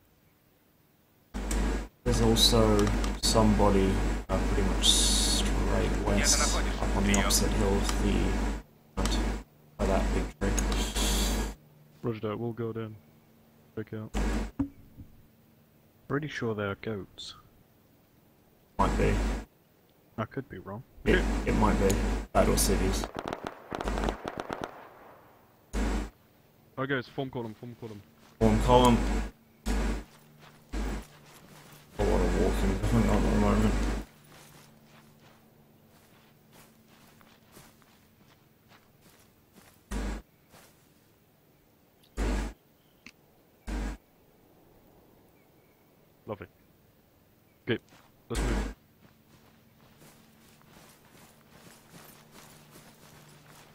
There's also somebody pretty much straight west, up on the opposite hill of the front, by that big tree.
Roger that, we'll go then. Check out.
Pretty sure they're goats.
Might be.
I could be wrong.
It might be. Battle cities.
Oh guys, form column, form column.
Form column. A lot of walking going on at the moment.
Lovely. Okay, let's move.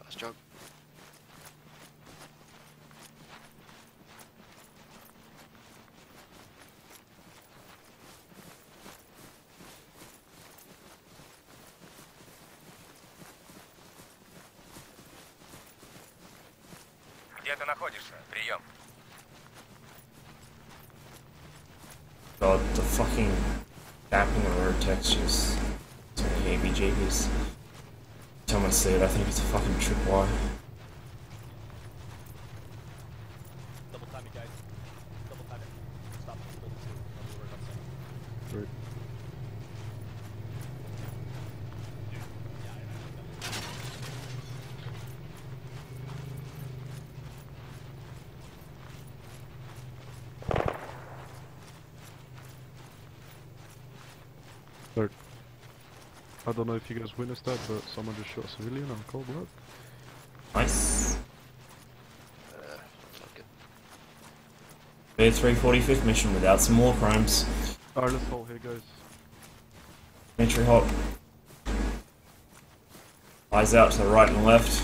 Nice job.
Где ты находишься? Прием.
God, the fucking dapping of road textures. It's really heebie-jeebies. Tell me to see it, I think it's a fucking tripwire.
Double time it, guys. Double time it. Stop. Hold it. Don't worry about saying.
Right. Third. I don't know if you guys witnessed that, but someone just shot a civilian on cold blood.
Nice. Their 345th mission without some war crimes.
Alright, let's hold here, guys.
Entry hot. Eyes out to the right and left.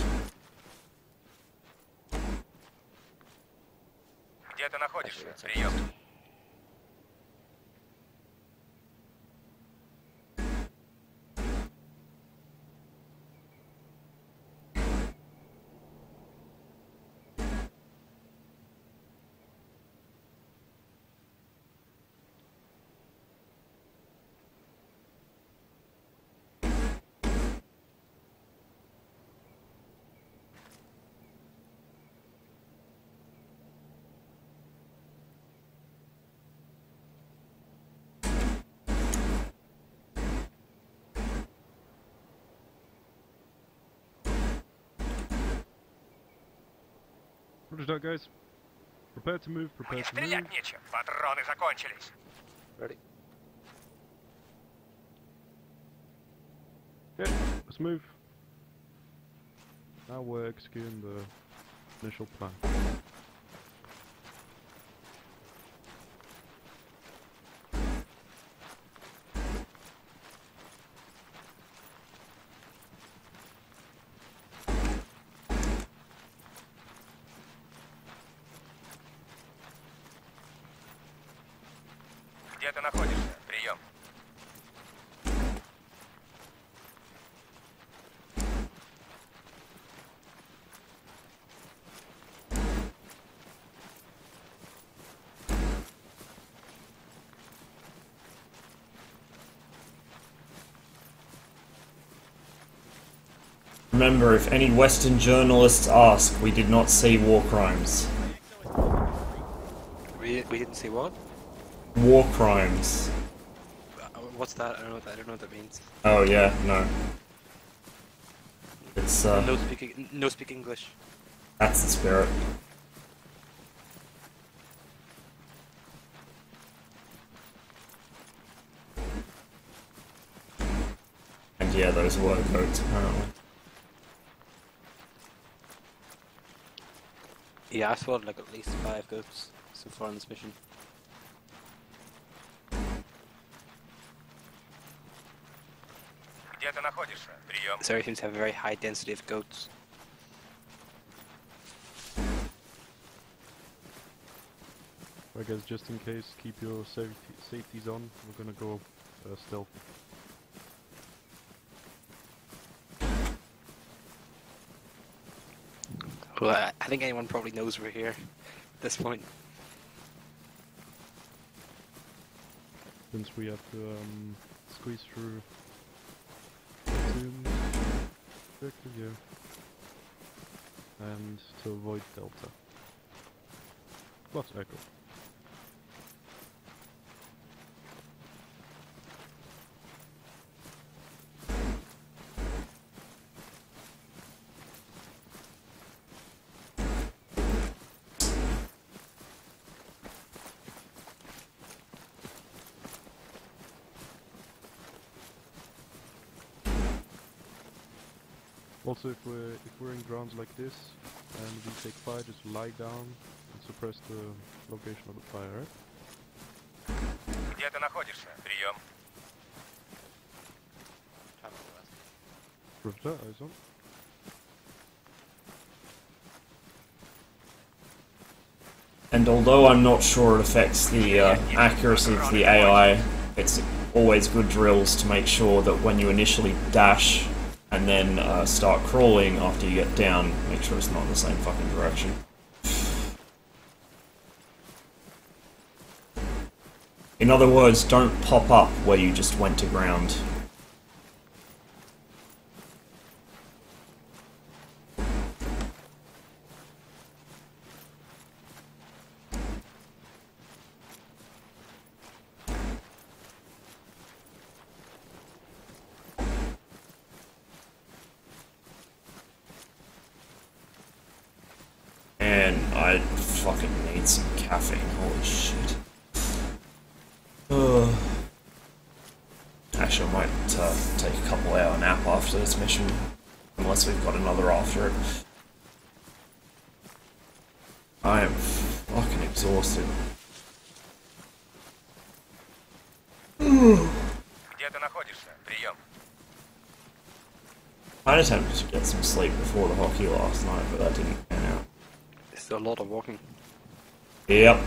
Где ты находишься? Прием.
Roger that, guys. Prepare to move, prepare
Мне
to move.
стрелять нечем. Патроны закончились.
Ready?
Okay, let's move. Now we're executing the initial plan.
Где ты находишься? Прием.
Remember, if any Western journalists ask, we did not see war crimes.
We didn't see what?
War crimes.
What's that? I don't know what that. I don't know what that means.
Oh yeah, no. It's
No speak English.
That's the spirit. And yeah, those were goats apparently.
Yeah, I've spotted like at least 5 goats so far on this mission.
Где ты находишься? Прием.
This area seems to have a very high density of goats.
I guess just in case, keep your safeties on. We're gonna go stealth.
Well, I think anyone probably knows we're here at this point.
Since we have to squeeze through platoons, objective, yeah. And to avoid Delta. Plus Echo. Also, if we're in grounds like this and we take fire, just lie down and suppress the location of the fire, right?
Где ты находишься? Прием.
Roger, eyes on.
And although I'm not sure it affects the accuracy of the AI, it's always good drills to make sure that when you initially dash and then start crawling after you get down, make sure it's not in the same fucking direction. In other words, don't pop up where you just went to ground. And I fucking need some caffeine, holy shit. Actually, I might take a couple hour nap after this mission, unless we've got another after it. I am fucking exhausted.
Где ты находишься? Прием.
I attempted to get some sleep before the hockey last night, but that didn't pan out.
It's a lot of walking.
Yep.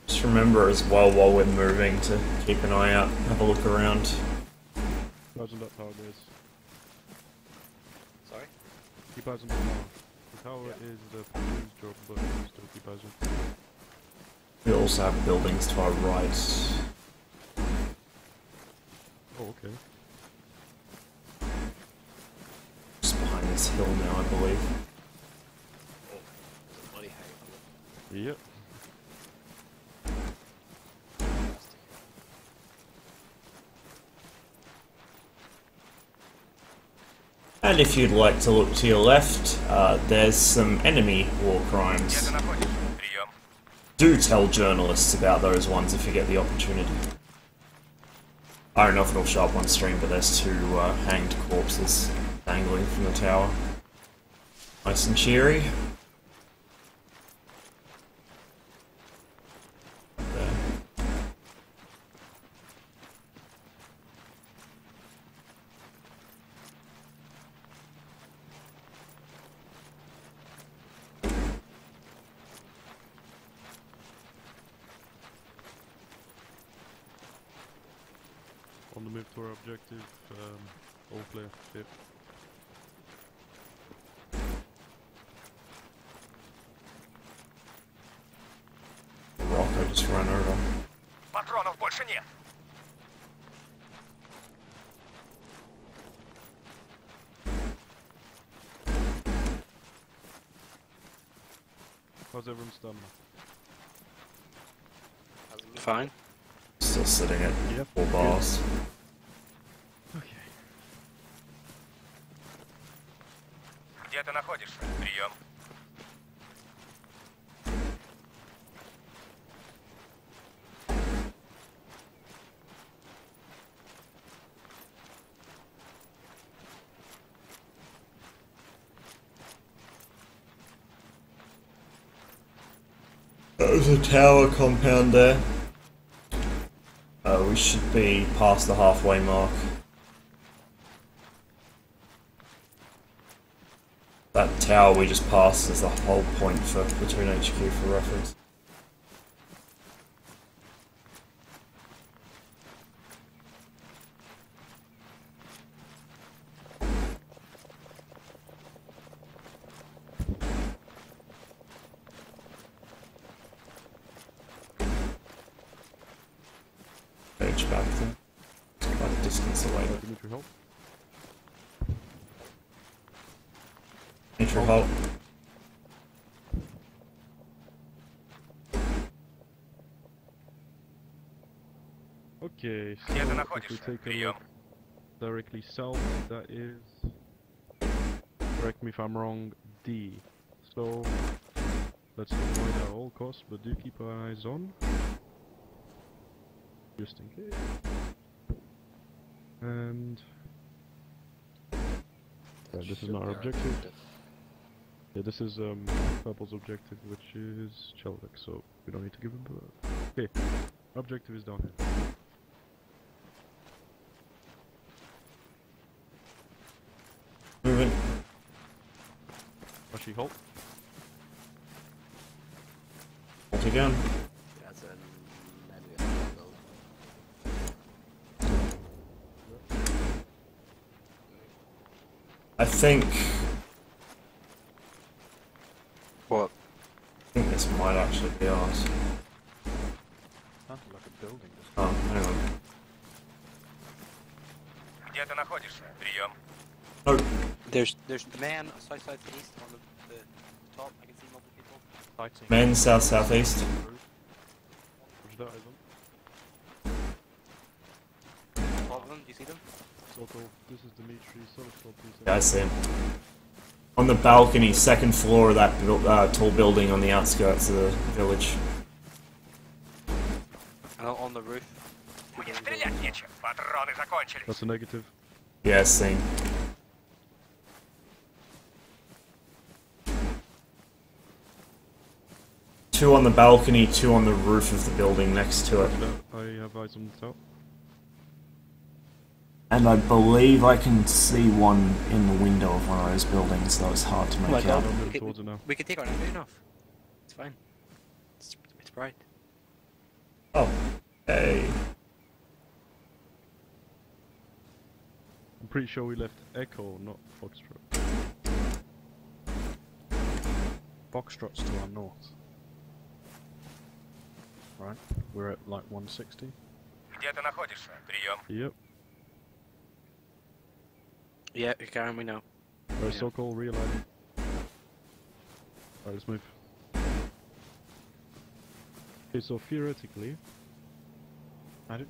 Just remember as well while we're moving to keep an eye out, have a look around.
Imagine that tower is.
Sorry?
Keep eyes on the tower. The tower is the platoon's job, but still keep eyes on.
We also have buildings to our right.
Oh, okay.
Just behind this hill now, I believe.
Yep.
And if you'd like to look to your left, there's some enemy war crimes. Do tell journalists about those ones if you get the opportunity. I don't know if it'll show up on stream, but there's 2 hanged corpses dangling from the tower. Nice and cheery.
On the move to our objective, all clear, yep.
Rocco just ran over.
Патронов больше нет.
How's everyone's stamina?
Fine.
Still sitting at
Yep.
4 bars.
Okay.
Где ты находишься? Прием.
There's a tower compound there. We should be past the halfway mark. That tower we just passed is the whole point for Platoon HQ for reference. Page back there. It's quite a distance away.
Dimitri, help.
Dimitri, halt.
Okay,
Где ты
so if we
находишься?
take a
Прием.
look directly south, that is, correct me if I'm wrong, D. So, let's avoid at all costs, but do keep our eyes on, just in case. And yeah, this is not our objective. Yeah, this is Purple's objective, which is Chelvik, so we don't need to give him that. Okay, objective is down here.
Moving.
Ashi, halt.
Halt again. I think...
What?
I think this might actually be ours.
Sounds like a building.
Oh, hang on.
Где ты находишься? Прием.
Oh,
There's the man south-southeast on the top. I can see multiple people.
Fighting.
men south-southeast.
Roger that, eyes on.
All of them. Do you see them?
Sokol, this is Dimitri, Solostol, please.
Yeah, I see him. On the balcony, second floor of that tall building on the outskirts of the village.
And on the roof.
Стрелять нечем. Патроны закончились.
That's a negative.
Yeah, seen. Two on the balcony, two on the roof of the building next to it.
I have eyes on the top.
And I believe I can see one in the window of one of those buildings, though it's hard to
Oh my
make
god.
out.
We can take our number enough. It's fine. It's bright.
Oh, hey.
I'm pretty sure we left Echo, not Foxtrot.
Foxtrot's to our north. Right, we're at like 160.
Где ты находишься? Прием.
Yep.
Yeah, Karen, we know.
Alright, Sokol, realign. Alright, let's move. Okay, so theoretically... I don't...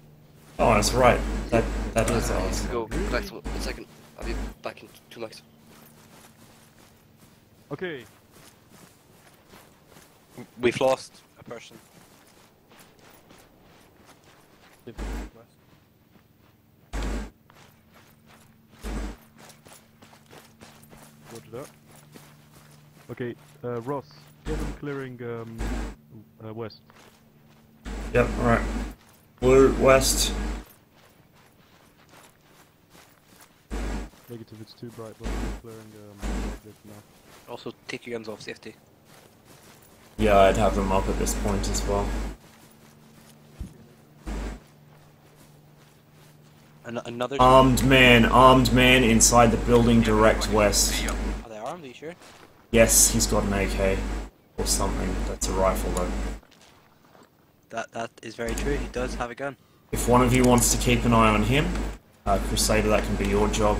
Oh, that's right. That is ours.
Go. Next one second. I'll be back in 2 minutes.
Okay.
We've lost a person.
Roger that. Okay, Ross, get them clearing west.
Yep, alright. Blue, west.
Negative, it's too bright, but we're clearing object now.
Also, take your guns off safety.
Yeah, I'd have them up at this point as well.
Another
armed man inside the building direct west.
Are they armed? Are you sure?
Yes, he's got an AK or something. That's a rifle though.
That is very true. He does have a gun.
If one of you wants to keep an eye on him, Crusader, that can be your job.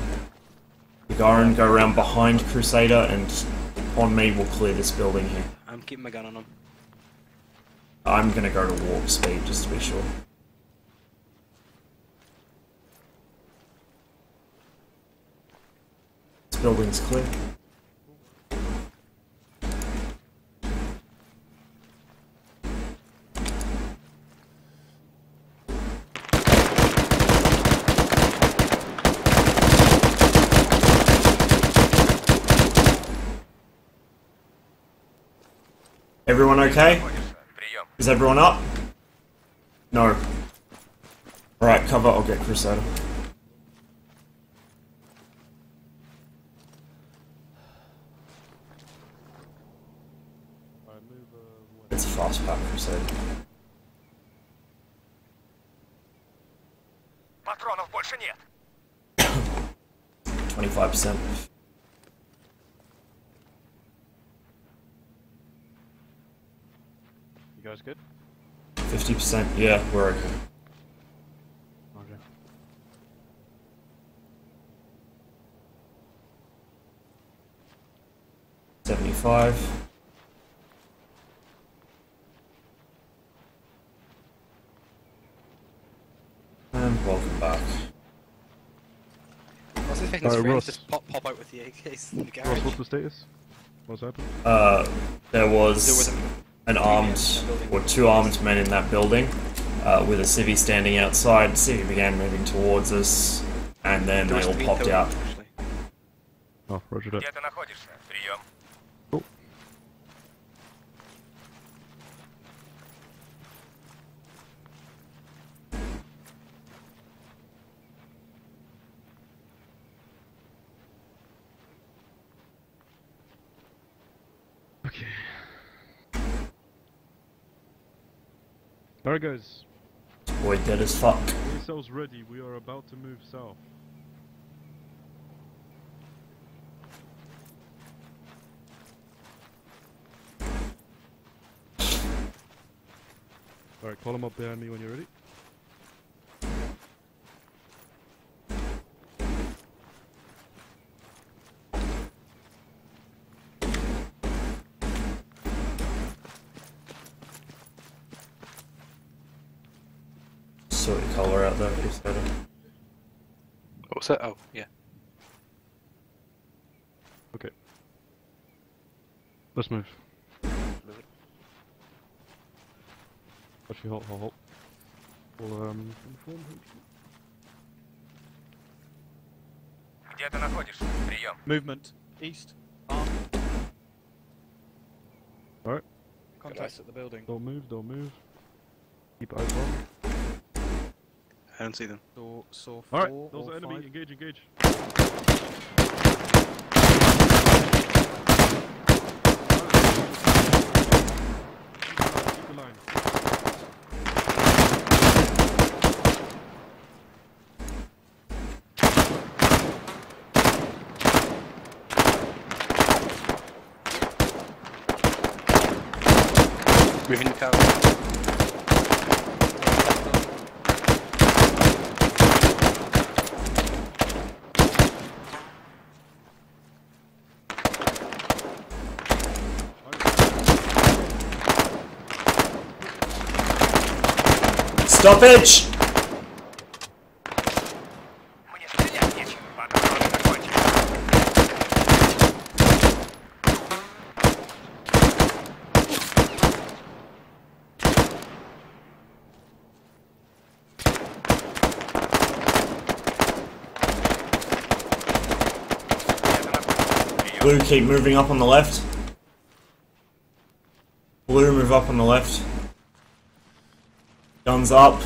Gagarin, go around behind Crusader, and on me, we'll clear this building here.
I'm keeping my gun on him.
I'm gonna go to warp speed, just to be sure. This building's clear. Everyone okay? Is everyone up? No. Alright, cover, I'll get Crusader. It's a fast pack, Crusader.
Патронов больше нет.
25%.
You guys good?
50%, yeah, we're okay.
Okay.
$75. And welcome back.
What's his making his friends just pop out with the AKs in the garage?
Ross, what's the status? What's happened?
There was an armed, or two armed men in that building, with a civvy standing outside. The civvy began moving towards us, and then they all popped out.
Oh, roger that.
Где ты находишься? Прием.
Okay. There it goes.
Boy, dead as fuck.
Yourselves ready, we are about to move south. Alright, call them up behind me when you're ready.
Sort of colour out there, please.
What was that? Oh, yeah.
Okay. Let's move. Actually, halt. We'll, inform him.
Где ты находишься? Прием.
Movement. East.
Alright.
Contacts at the building.
Don't move. Keep eyes on.
I don't see them.
Saw 4
Alright,
or
those are enemy.
5.
Engage. Keep the line.
Moving the car.
Stoppage!
Мне стрелять нечем. Патроны закончились.
Blue, keep moving up on the left. Blue, move up on the left. Guns up.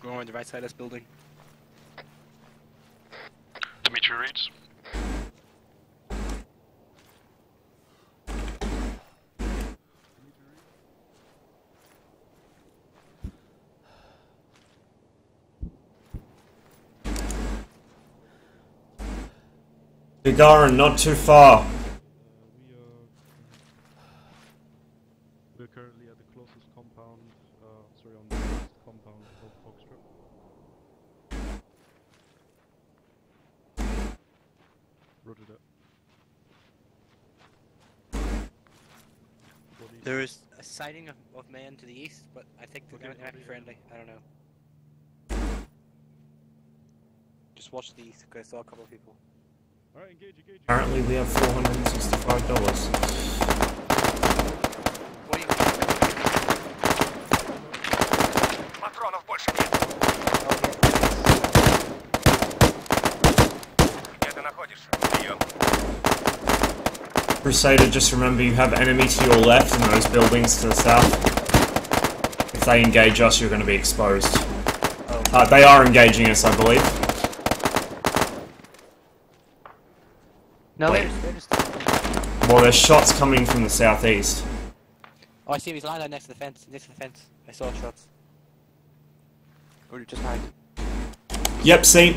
Going on the right side of this building.
Dimitri reads.
Gagarin, not too far.
There's a sighting of men to the east, but I think they might be friendly. I don't know. Just watch the east, because I saw a couple of people.
Alright, engage.
Apparently we have $465.
Патронов больше нет. Где ты находишься? Прием.
Crusader, just remember you have enemy to your left and those buildings to the south. If they engage us, you're going to be exposed. They are engaging us, I believe.
No, they're just...
Well, there's shots coming from the southeast.
Oh, I see him. He's lying down next to the fence. I saw shots. Or just hide.
Yep, see.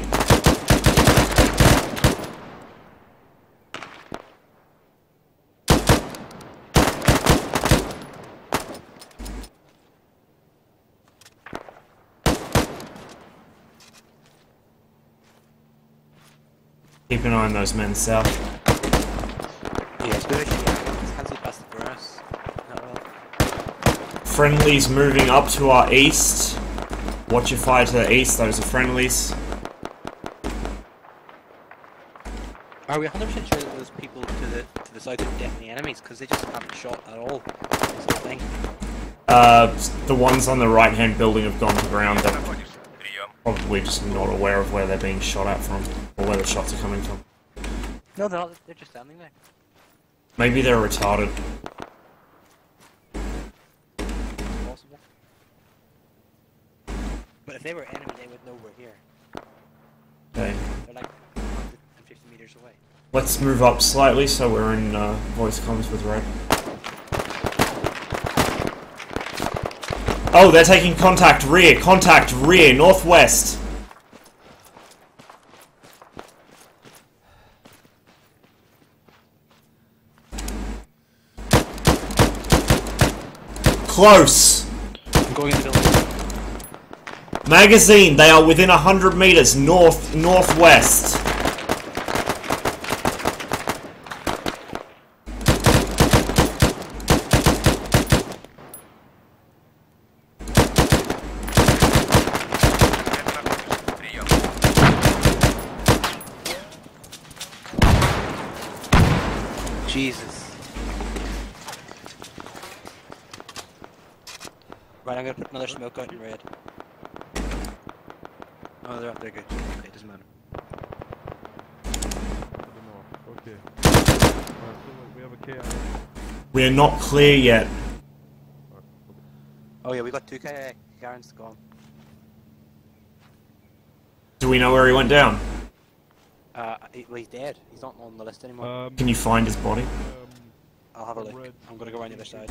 Keep an eye on those men south.
Yeah, especially hands past for us. Not well.
Friendlies moving up to our east. Watch your fire to the east, those are friendlies.
Are we 100% sure that those people to the south are definitely enemies? Because they just haven't shot at all. This whole thing.
The ones on the right hand building have gone to ground. They're probably just not aware of where they're being shot at from, or where the shots are coming from.
No, they're not. They're just standing there.
Maybe they're retarded.
Possible. But if they were enemy, they would know we're here.
Okay.
They're like 150 meters away.
Let's move up slightly so we're in voice comms with Red. Oh, they're taking contact rear, northwest. Close.
I'm going into the building.
Magazine, they are within 100 meters northwest.
Jesus. Right, I'm gonna put another smoke out in red. Oh, they're up there, good. Okay, it doesn't matter.
Okay. We have a KIA.
We are not clear yet.
Oh yeah, we got 2 KIA. Garen's gone.
Do we know where he went down?
Well, he's dead. He's not on the list anymore.
Can you find his body?
I'll have a look. I'm gonna go around the other side.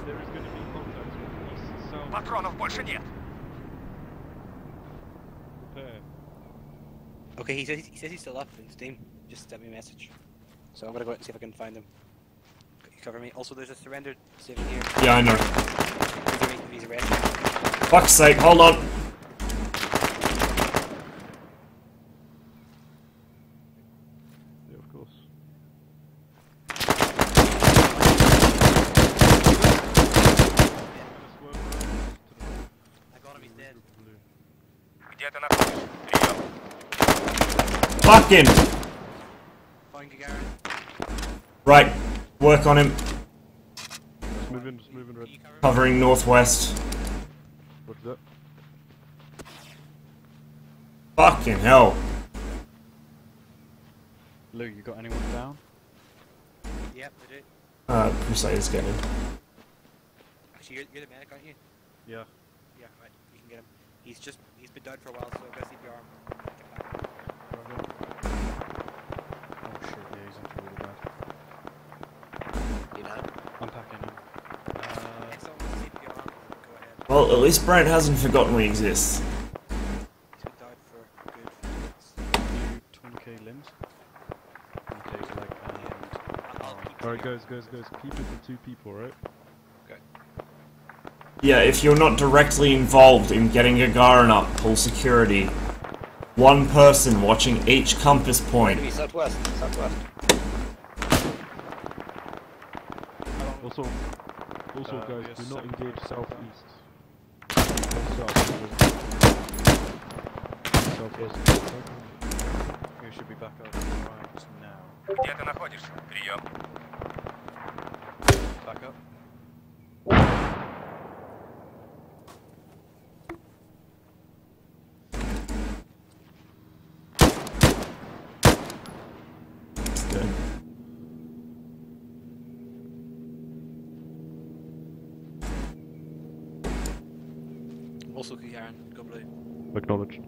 There is going to be contact with east and south.
Патронов больше нет.
Prepare.
Okay, he says he's still up in Steam. Just sent me a message. So I'm gonna go out and see if I can find him. You cover me. Also, there's a surrender sitting here.
Yeah, I know.
He's arrested.
Fuck's sake, hold on.
Yeah, of course.
I got him, he's dead.
Где ты находишься? Прием.
Fucking.
Find Garen.
Right, work on him.
Just move in, Red.
Covering northwest.
What's that?
Fucking hell.
Lou, you got anyone down?
Yep, I do.
Crusader's getting.
Actually, you're the medic, aren't you?
Yeah.
Yeah, right. You can get him. He's been down for a while, so I've got CPR him.
Oh shit, yeah, he's into really bad.
You know?
I'm packing him.
Well, at least Brent hasn't forgotten we exist.
He's been down for good
20k limbs. 20k leg and...
Alright, guys. Keep it to 2 people, right?
Okay.
Yeah, if you're not directly involved in getting Gagarin up, pull security. 1 person watching each compass point.
Southwest.
Also, guys,
yes,
do not
sir.
engage southeast. Southwest.
You should be back up right now.
Где ты находишься? Прием.
Back up.
Also, Karen, go blue.
Acknowledged.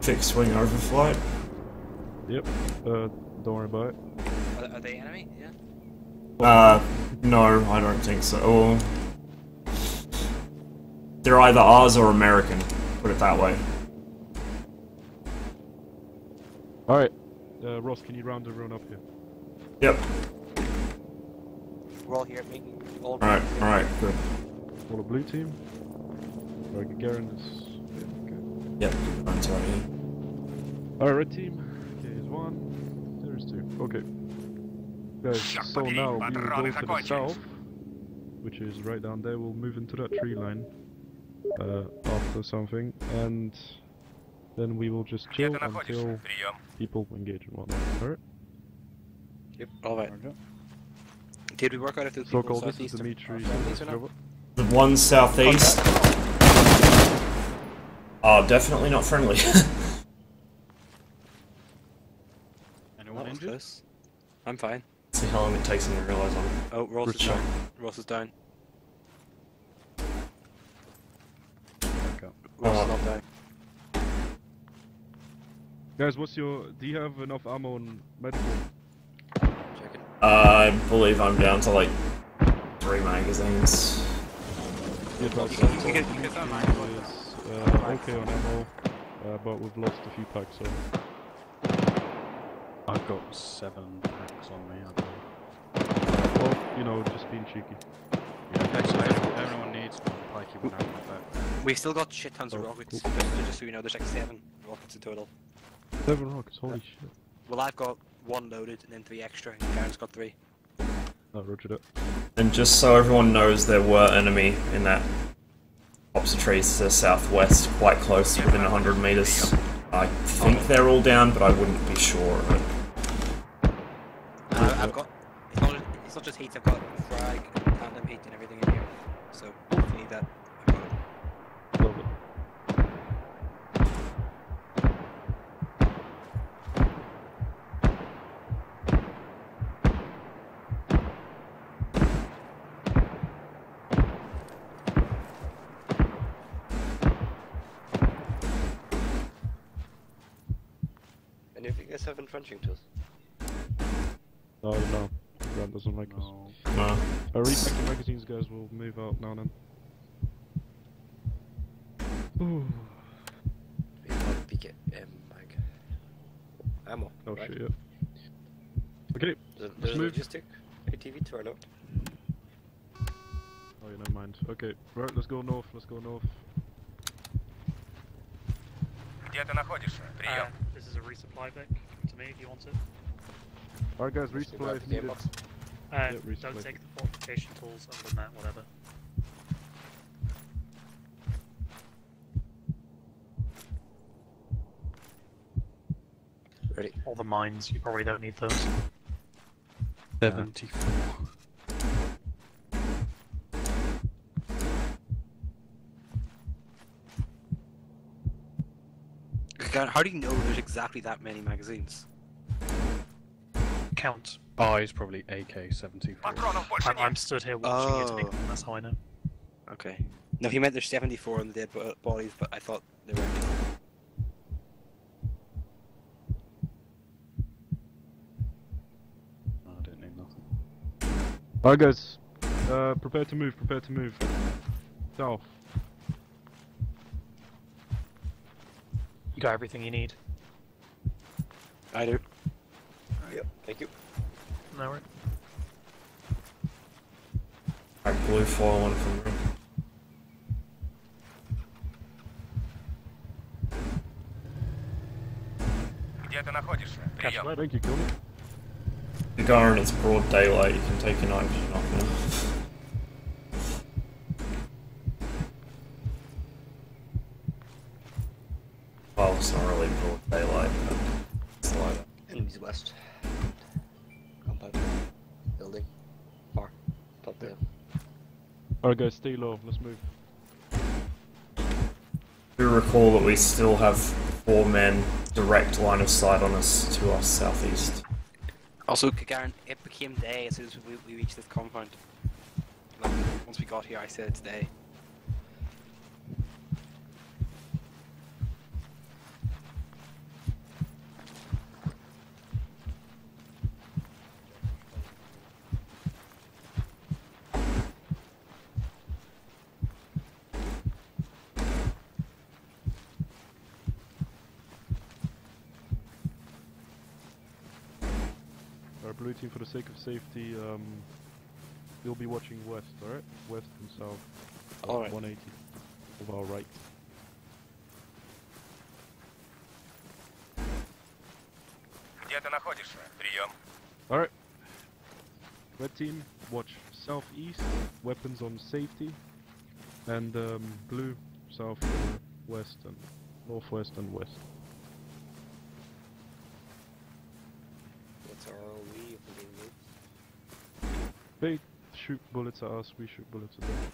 Fixed wing overflight.
Yep. Don't worry about it.
Are they enemy? Yeah.
No, I don't think so. Or they're either ours or American. Put it that way.
Alright. Ross, can you round everyone up here?
Yep.
We're all here at me.
Alright, good.
All the blue team? Alright, Garen is...
Yep, I'm sorry.
Alright, red team. Okay, here's one. There's two. Okay. Guys, so now we will go to the south, which is right down there. We'll move into that tree line after something, and then we will just chill until people engage and whatnot. Alright?
Yep, alright. Did we work out if there's people
So-called, this is
southeast
Dimitri.
The one southeast. Oh, definitely not friendly.
Anyone injured? Close. I'm fine.
See how long it takes them to realise I'm...
Oh, Ross is down. Ross is down. Ross is not down.
Guys, do you have enough ammo and medical?
I believe I'm down to like 3 magazines.
Yeah, but okay on ammo, but we've lost a few packs, so...
I've got 7 packs on me, I believe.
Well, you know, just being cheeky.
Yeah, okay, so everyone needs one pikey when I'm back.
We've still got shit tons of rockets, just so you know, there's like 7 rockets in total.
7 rockets, holy shit.
Well, I've got 1 loaded and then 3 extra, and Karen's got 3.
Oh, roger that.
And just so everyone knows, there were enemy in that copse of trees to the southwest, quite close, within 100 meters. I think they're all down, but I wouldn't be sure of it.
I've got... It's not just heat, I've got frag, tandem heat and everything in here. So, if you need that, I've got it.
Love it.
Any of you guys have entrenching tools?
No, Grant doesn't like us.
No.
Repack the magazines, guys, we'll move out now and then. Ooh.
Mag. Ammo.
Oh
right?
shit, yeah. Okay,
There's
let's
a
move.
logistic ATV to our left.
Oh yeah, never mind. Okay, right, let's go north,
Где ты находишься? Прием.
This is a resupply pick to me if you want it.
Alright guys, resupply if needed.
Don't
resupply.
take the fortification tools, other than that, whatever.
Ready.
All the mines, you probably don't need those.
74.
How do you know there's exactly that many magazines?
Count.
Oh, it's probably AK-74.
I'm stood here watching it, big, that's how I know.
Okay. No, he meant there's 74 on the dead bodies, but I thought they were empty.
Oh, I didn't need nothing.
Alright guys, prepare to move, South.
You got everything you need?
I do.
Yep, thank you.
No worries.
Alright, blue 4-1 from me.
Где ты находишься? Прием.
Thank you, Conan.
Gagarin, it's broad daylight, you can take your night vision off now. Well, it's not really broad daylight, but it's lighter.
Enemies west. Compound. Building. Far. Top there.
Alright guys, stay low, let's move.
Do recall that we still have 4 men direct line of sight on us to our southeast.
Also, Gagarin, it became day as soon as we reached this compound. Like, once we got here, I said it's day.
Our blue team, for the sake of safety, we'll be watching west, alright? West and south.
Alright.
180 of our right.
Где ты находишься? Прием.
Alright. Red team, watch southeast, weapons on safety. And blue, south, west, and northwest and west.
What's our ROE if we're being moved?
They shoot bullets at us, we shoot bullets at them.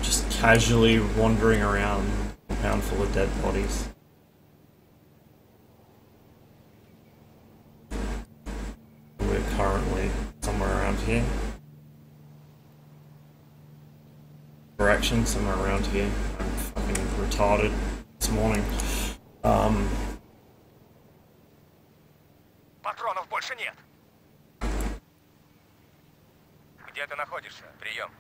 Just casually wandering around a compound full of dead bodies. We're currently somewhere around here. Correction, somewhere around here. I'm fucking retarded this morning.
Патронов больше нет. Где ты находишься? Прием.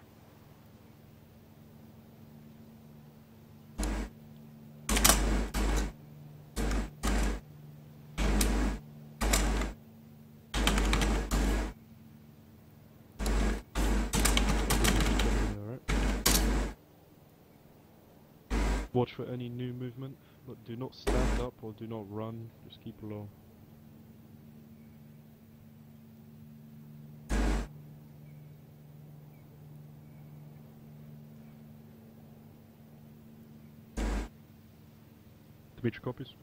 Watch for any new movement, but do not stand up or do not run, just keep low. Dimitri copies.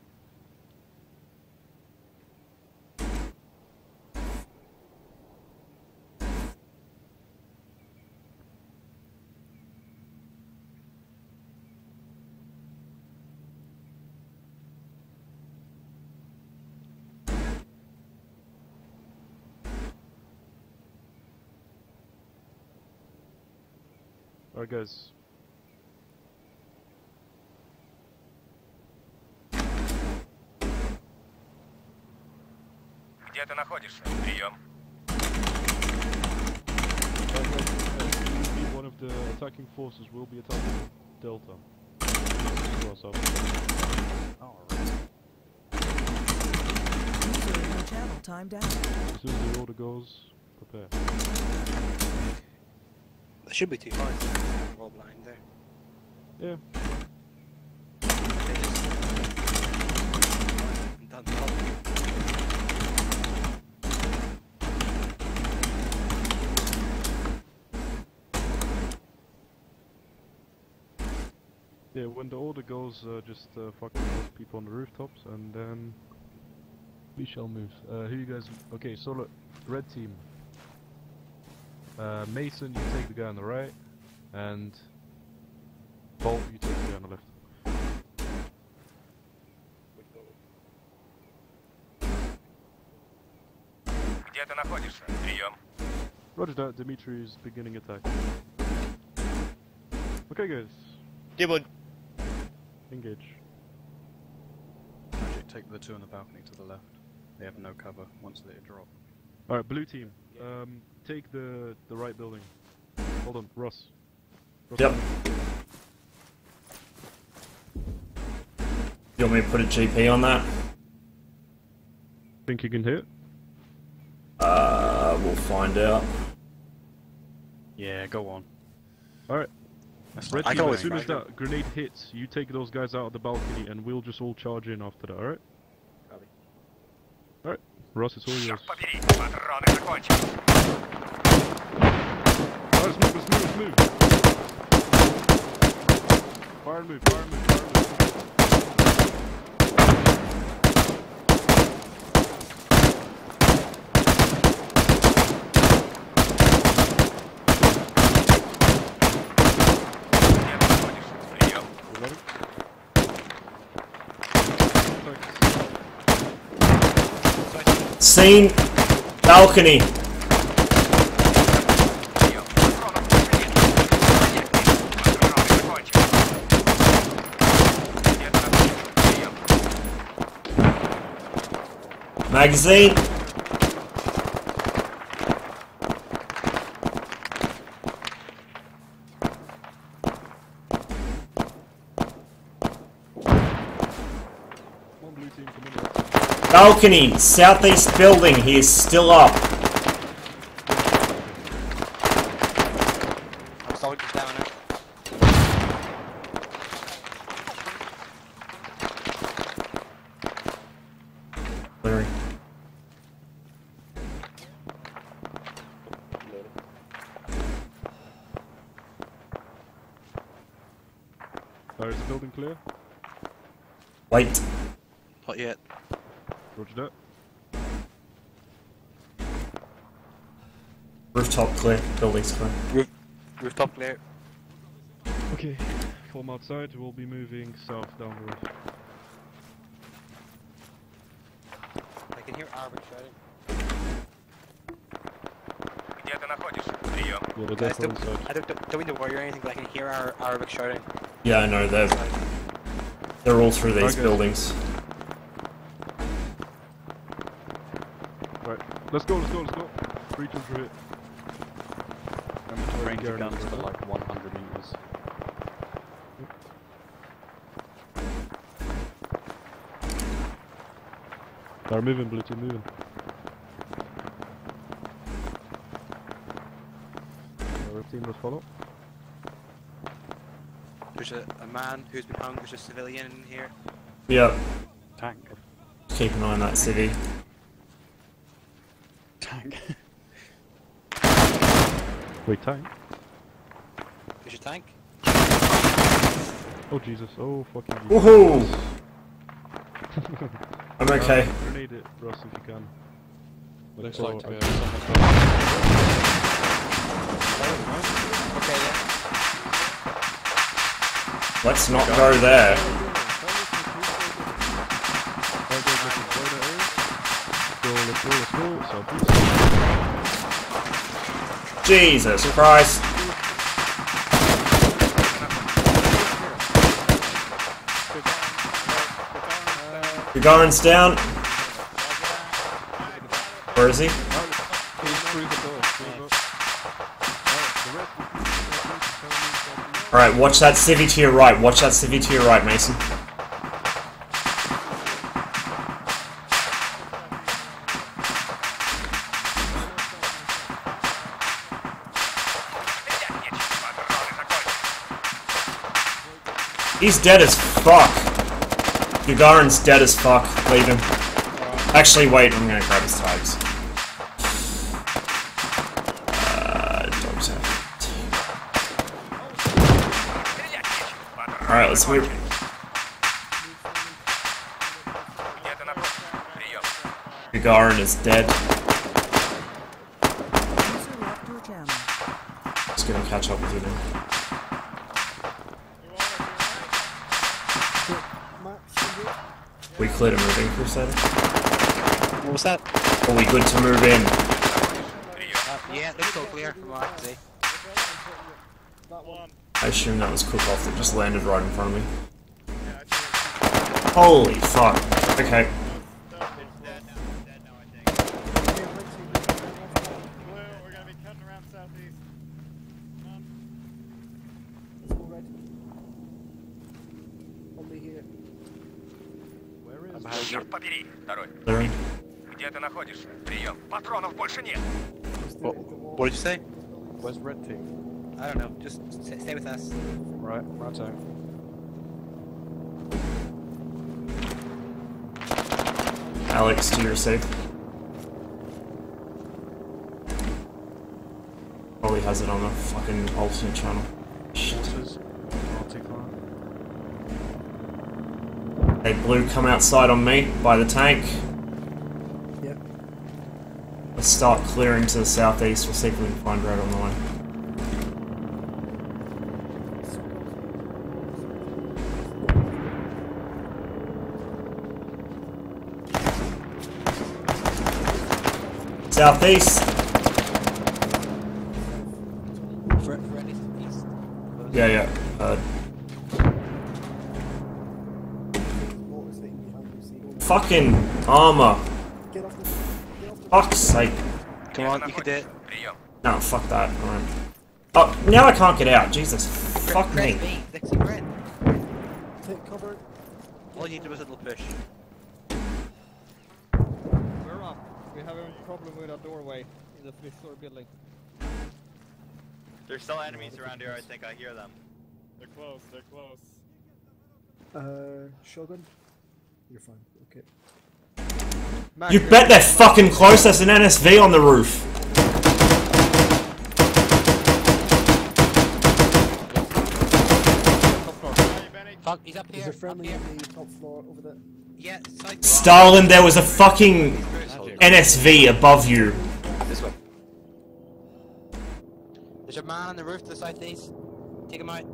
Alright guys.
Где ты находишься? Прием.
One of the attacking forces will be attacking Delta. To our south.
User in your channel timed out.
As soon as the order goes, prepare.
There should be 2 cars. We're all blind there.
Yeah.
Done.
Yeah, when the order goes, just fucking put people on the rooftops, and then we shall move. Who you guys? Okay, so look, red team. Mason, you take the guy on the right, and Bolt, you take the guy on the left.
Где ты находишься? Прием.
Roger that, Dimitri is beginning attack. Okay guys.
Dibwood.
Engage.
Magic, take the 2 on the balcony to the left. They have no cover once they drop.
Alright, blue team. Take the right building. Hold on, Russ.
Yep. You want me to put a GP on that?
Think you can hit?
We'll find out.
Yeah, go on.
Alright. Red
I
team,
can
as soon
always
as that grenade hits, you take those guys out of the balcony and we'll just all charge in after that, alright? Alright, Ross, it's all yours. Let's move, let's move, let's move! Fire and move, fire and move, fire and move.
Scene! Balcony! Magazine! Balcony! Southeast building, he is still up.
Soldiers down now.
Larry.
Is the building clear?
Wait.
Not yet.
Roger that.
Rooftop clear, building's clear.
Rooftop clear.
Okay, form outside, we'll be moving south down the road.
I can hear Arbit shouting.
Где ты находишь? Прием.
Yeah, they're
Guys,
definitely inside.
I don't mean to worry or anything, but I can hear Arabic shouting.
Yeah, I know, they're all through these
Okay.
buildings.
Right, let's go, let's go, let's go. Breach into it.
Range of guns for like 100 meters.
They're moving, Blue team moving. Red team, let's follow.
There's a man who's been hung, there's a civilian in here.
Yep.
Tank.
Keep an eye on that civvy.
Tank.
Wait, tank?
There's a tank.
Oh Jesus, oh fucking Jesus.
Woohoo! I'm okay.
Grenade it, Ross, if you can.
Looks
Oh,
like to be
okay.
Okay, yeah.
Let's not go there.
Let's go, southeast.
Jesus Christ. Gagarin's down. Where is he?
He's through the door.
Alright, watch that civvy to your right. Watch that civvy to your right, Mason. He's dead as fuck. Gagarin's dead as fuck. Leave him. Actually, wait, I'm gonna grab his tags. Dogs out. Alright, let's move. Gagarin is dead. Just gonna catch up with you now. We clear to move in, Crusader?
What was that?
Are we good to move in?
Yeah, let's go clear from what I can see.
I assume that was cook-off that just landed right in front of me. Holy fuck. Okay.
Черт побери, второй.
Clearing.
Где ты находишь? Прием. Патронов больше нет.
What did you say?
Where's red team?
I don't know. Just stay with us.
Right, right out.
Alex, to your safe. Probably has it on the fucking alternate channel. Shit. Hey, Blue, come outside on me by the tank.
Yep.
Let's start clearing to the southeast. We'll see if we can find Red on the way. Southeast. Yeah, yeah. Fucking armor. Fuck's sake.
Come on, you can do it.
No, fuck that. Alright. Oh, now I can't get out. Jesus. Fuck me.
Dixie, Brent.
Take cover.
All you need to do is a little push.
We're up. We have a problem with our doorway in the fifth floor building.
There's still enemies around here, I think I hear them.
They're close, they're close.
Shogun? You're fine, okay.
You bet they're fucking close. There's an NSV on the roof.
Fuck, he's up here.
There's a friendly on the top floor over there.
Yeah,
Stalin, there was a fucking NSV above you.
This way. There's a man on the roof to the southeast. Take him out.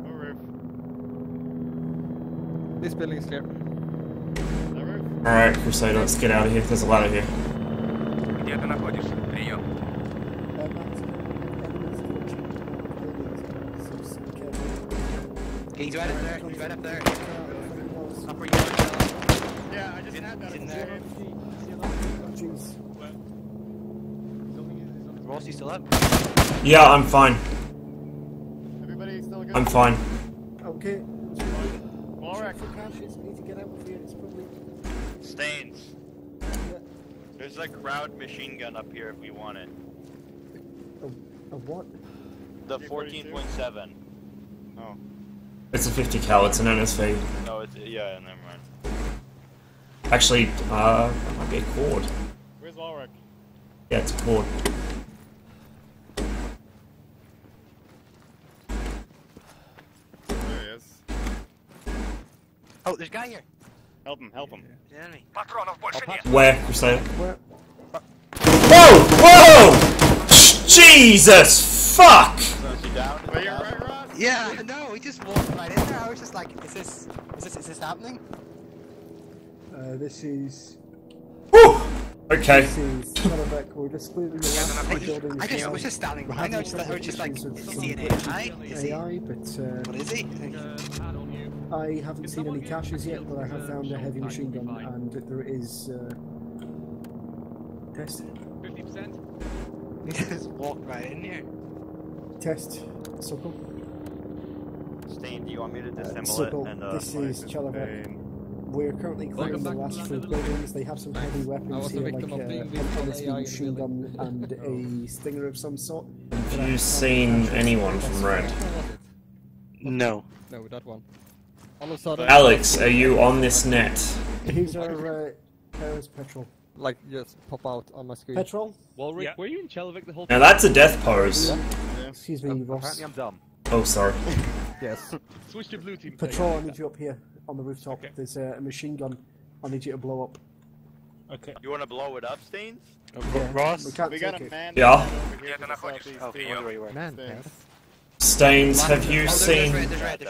No roof.
This building is clear.
No roof.
Alright, Crusader, let's get out of here. There's a ladder here.
Где ты находишься? Прием.
He's right up there. He's right up there. Up where you are.
Yeah, I just had that.
He's in there.
Jeez.
Ross, you still up?
Yeah, I'm fine.
Everybody still good?
I'm fine.
Okay.
Alright.
For crashes, we need to get out of here. It's probably...
Stains. There's a crowd machine gun up here if we want it.
A what?
The 14.7.
Oh.
It's a 50 cal, it's an NSV.
No, it's yeah, never mind.
Actually, that might be a cord.
Where's Ulrich?
Yeah, it's a cord.
There he is.
Oh, there's a guy here.
Help him, help him.
There's an enemy.
Патронов больше нет.
Where, Crusader?
Where?
Whoa! Whoa! Jesus! Fuck!
Are you right, Ross?
Yeah, no, he just walked right in there. I was just like, is this happening?
This is...
Whew! Okay.
This is Qariah. We're just clearing the last two buildings.
I was just standing behind. I was just like, is he an AI? Is he?
AI, but
What is he?
I haven't seen any caches yet, but I have found a heavy machine gun, and there is test.
50%.
He just walked right in here.
Test. Circle.
Stain, do you want me to disassemble
Circle.
it? And,
This is Qariah. We're currently clearing the last two buildings. They have some heavy weapons here, like an NSV machine gun and a stinger of some sort.
Have you seen anyone from Red?
No.
No, that one.
Alex, are you on this net?
Here's our Paris petrol.
Like, just pop out on my screen.
Petrol?
Walrick, were you in Chelvik the whole
Now that's a death pose.
Yeah. Excuse me, Ross.
Apparently I'm dumb.
Oh, sorry.
Yes.
Switch to blue team.
Patrol, I need you up here on the rooftop. Okay. There's a machine gun. I need you to blow up.
Okay. You want to blow it up, Stains?
Yeah.
Ross?
We can't
We got
take
a
it.
man
Yeah.
over here to the southeast.
Oh, I wonder where you were.
Man,
Stains, have you
Oh,
seen...
there's red.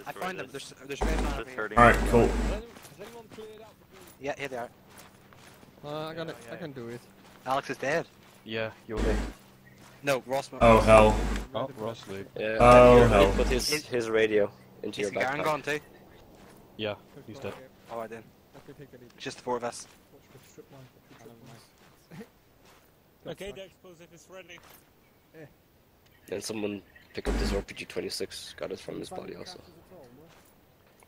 I found them. There's red man over here.
Alright, cool.
Yeah, here they are.
I can do it.
Alex is dead.
Yeah, you're dead.
No, Ross.
Oh, hell.
Oh, Ross Lee.
Yeah,
Oh, hell.
Put his radio into your
Is Garen
backpack.
gone too?
Yeah, he's dead.
Alright then. It's just the four of us.
Okay, the explosive is ready.
And someone pick up this RPG-26. Got it from his body also.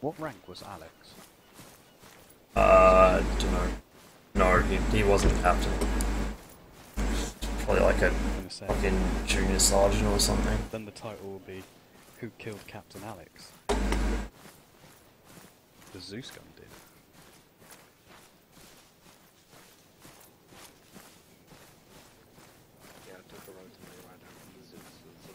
What rank was Alex?
Don't know. No, he wasn't captain. Probably like a fucking junior sergeant or something.
Then the title will be Who Killed Captain Alex? The Zeus gun did.
Yeah, I took a road to my right down from the Zeus, so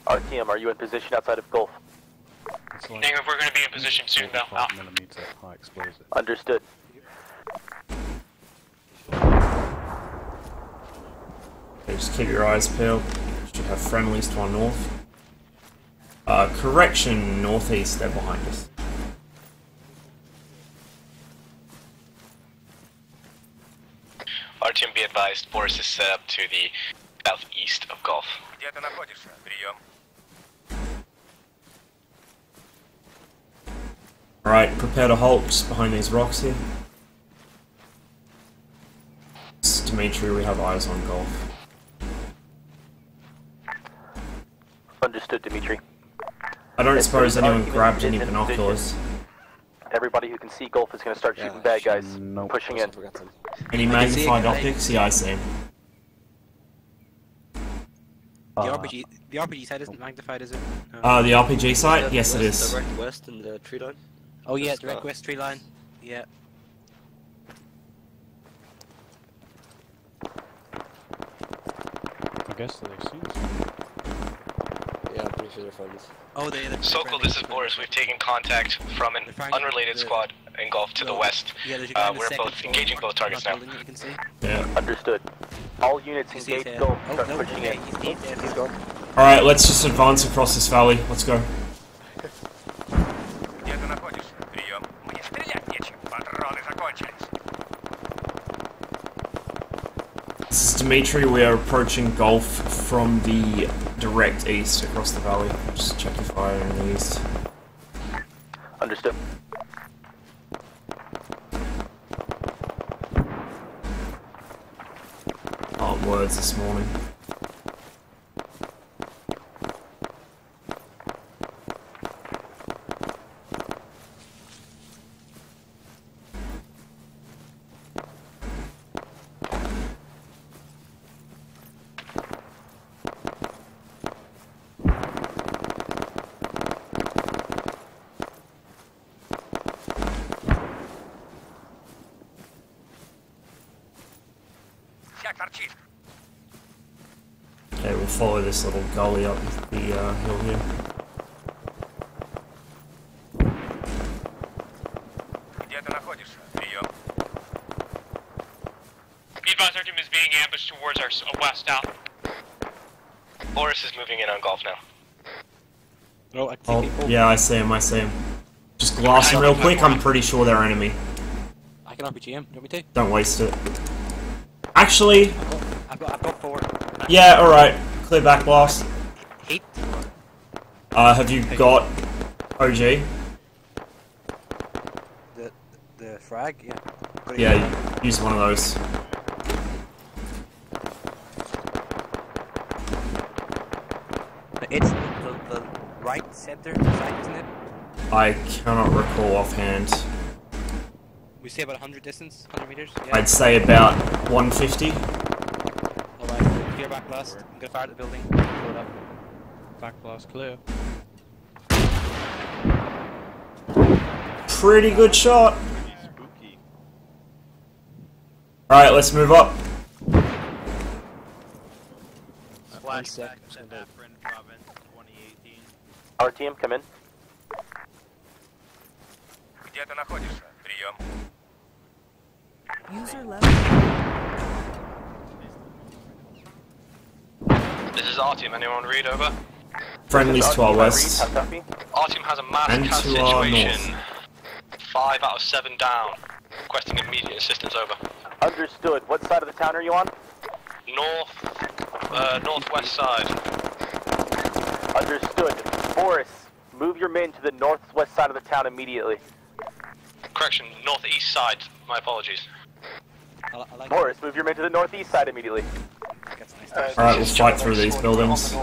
that's
RTM, are you in position outside of Gulf?
Negative, we're going to be in position soon though.
5mm high explosive.
Understood.
Okay, just keep your eyes peeled. Should have friendlies to our north. Correction, northeast, they're behind us.
RTM, be advised, Boris is set up to the southeast of Gulf.
Где ты находишься? Прием.
Alright, prepare to halt just behind these rocks here. It's Dimitri, we have eyes on Gulf.
Understood, Dimitri.
I don't suppose anyone grabbed any binoculars.
Everybody who can see Gulf is going to start shooting bad guys. Pushing in.
Any magnified optics? Yeah, I see.
The RPG side isn't magnified, is it?
The RPG site? Yes, it is.
Direct west in the tree line?
Oh yeah, direct west tree line. Yeah.
I guess they see us.
Yeah, I'm pretty sure they're friends.
Oh, they're
Sokol, this is Boris. We've taken contact from an unrelated squad in Gulf to the west. We're both engaging both targets now.
Yeah.
Understood. All units engage Gulf. Start pushing in.
He's gone.
Alright, let's just advance across this valley. Let's go.
Где ты находишься? Прием. Мне стрелять нечем. Патроны закончились.
This is Dimitri, we are approaching Gulf from the direct east across the valley. Just check your fire in the east.
Understood.
Oh, words this morning. Okay, we'll follow this little gully up the hill here.
Где ты находишься? Прием.
Be advised, our team is being ambushed towards our west out.
Boris is moving in on Gulf now.
Oh, yeah, I see him, I see him. Just glass him real quick, I'm pretty sure they're enemy.
I can RPG him. Do you want me to?
Don't waste it. Actually...
I've got 4.
Yeah, alright. Clear back blast.
Heat?
Have you got OG?
The frag? Yeah.
Yeah, use one of those.
It's the right center side, isn't it?
I cannot recall offhand.
We say about 100 distance, 100 meters? Yeah.
I'd say about 150.
Alright, clear back blast. I'm gonna fire at the building. Blow it up.
Back blast clear.
Pretty good shot. Alright, let's move up.
Flashback to Afrin Province 2018.
RTM, come in.
Где ты находишься? Прием.
User left.
This is R-Team, anyone read over?
Friendlies to our west.
R-Team has a mass
And
cast
to our
situation.
north.
5 out of 7 down. Requesting immediate assistance, over.
Understood. What side of the town are you on?
Northwest side.
Understood. Boris, move your men to the northwest side of the town immediately.
Correction, northeast side. My apologies.
Boris, move your men to the northeast side immediately.
Alright, we'll fight through these buildings.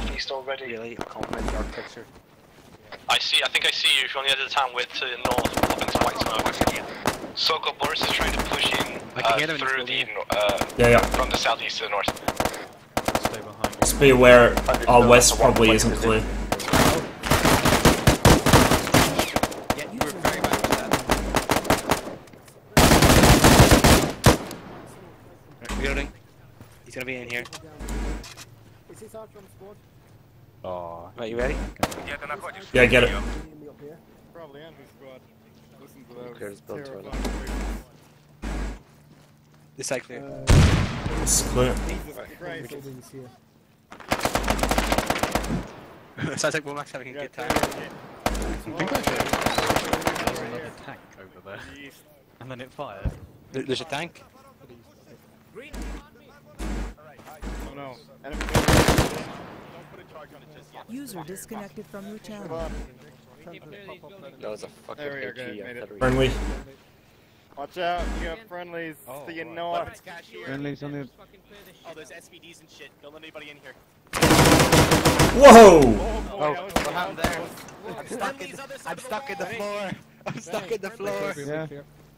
Really, compliment the architecture.
I think I see you from the edge of the town with to the north, popping some white smoke. Sokol, Boris is trying to push in through the from the southeast to the north.
Stay behind.
Just be aware, our west probably isn't clear.
Yeah, you were very much that. Reloading. He's gonna be in here.
Is this our from squad?
Oh.
Right, you ready?
Yeah, get it.
Probably enemy squad. Listen to those.
Clear this build toilet.
This side clear.
It's clear.
Sounds like Womack's having a good time.
I think there's another tank over there. And then it fired.
There's a tank?
Oh no.
User disconnected from your channel.
That was a fucking AK.
Friendly.
Watch out, you have friendlies to your north.
Friendlies on the...
Oh, there's SVDs and shit. Don't let anybody in here.
Whoa!
Oh, what happened there? I'm stuck in the floor. I'm stuck in the floor.
Yeah.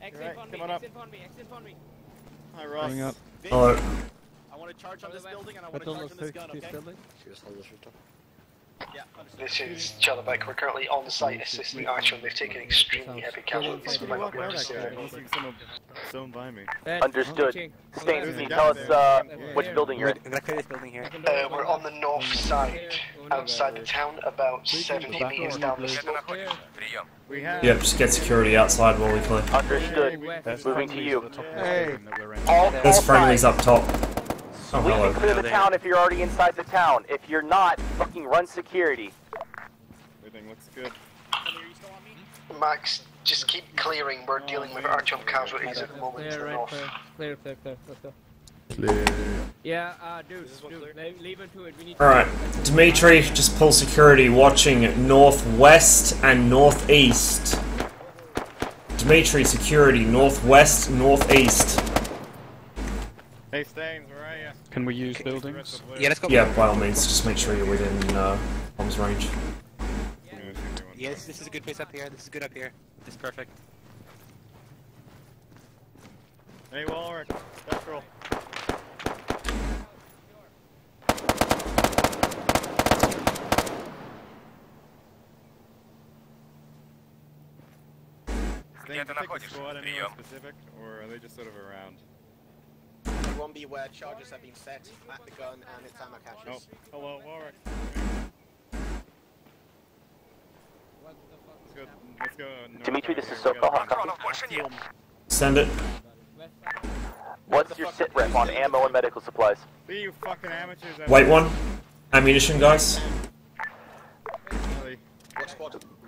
Exit on me. Hi, Ross.
Coming up.
Hello.
I want to charge on this building and I want to charge on this gun, okay? Yeah,
this is Charlie Baker. We're currently on the site assisting Archer. They've taken extremely heavy casualties. We might not be able to
Zone by me.
Understood. Stains, can you tell us which building you're in?
I'm gonna clear this building here.
We're on the north side, outside the town, about 70 meters down the slope.
Yep, just get security outside while we clear.
Understood. Moving to you.
Hey.
There's friendlies up top. Oh,
We
hello.
can clear the town if you're already inside the town. If you're not, fucking run security.
Everything looks good.
Max, just keep clearing. We're dealing with Archer casualties at the moment to the north.
Clear. Let's go.
Clear.
Yeah, dude, leave it to it. We need
Alright, Dimitri, just pull security watching northwest and northeast. Dimitri, security northwest, northeast.
Hey, Stains, where are you?
Can we use buildings?
Yeah, let's go.
Yeah, by all means, just make sure you're within bombs range.
Yeah, this is a good place up here. This is good up here. This is perfect.
Hey, Walrus. Central. Stains, squad anyone specific, or are they just sort of around?
Everyone be aware charges have been set at the gun and its ammo caches.
Oh, hello, Warwick. Let's go.
Dimitri, this is Sokol.
Send it.
What's your sit rep on ammo and medical supplies?
Be you fucking amateurs.
Wait one. Ammunition, guys.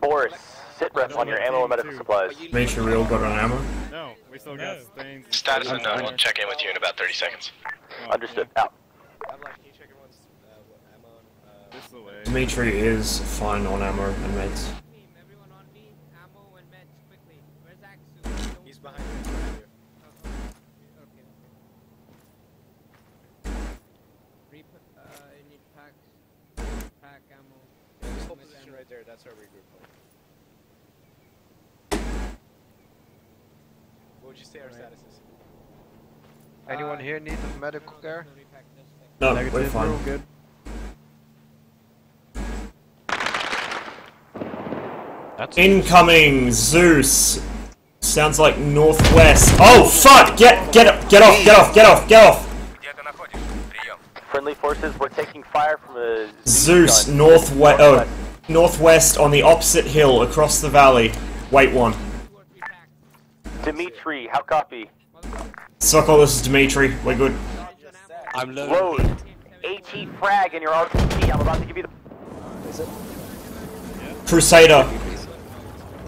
Boris, sit rep on your ammo and medical supplies.
Dimitri, we all got on ammo.
No, we still got Stains.
Status unknown. We'll check in with you in about 30 seconds.
Understood. Out.
Dimitri is fine on ammo and meds.
He's behind you.
I need pack ammo.
This whole position right there, that's our regroup point. What would you say our status is?
Anyone here need medical care?
No,
Negative,
we're fine.
we're all good.
Incoming, Zeus. Sounds like northwest. Oh fuck! Get off!
Friendly forces, we're taking fire from a
Zeus,
gun.
northwest on the opposite hill across the valley. Wait one.
Dimitri, how copy?
Sokol, this is Dimitri. We're good.
I'm loaded. AT frag in your RPG. I'm about to give you the.
Crusader.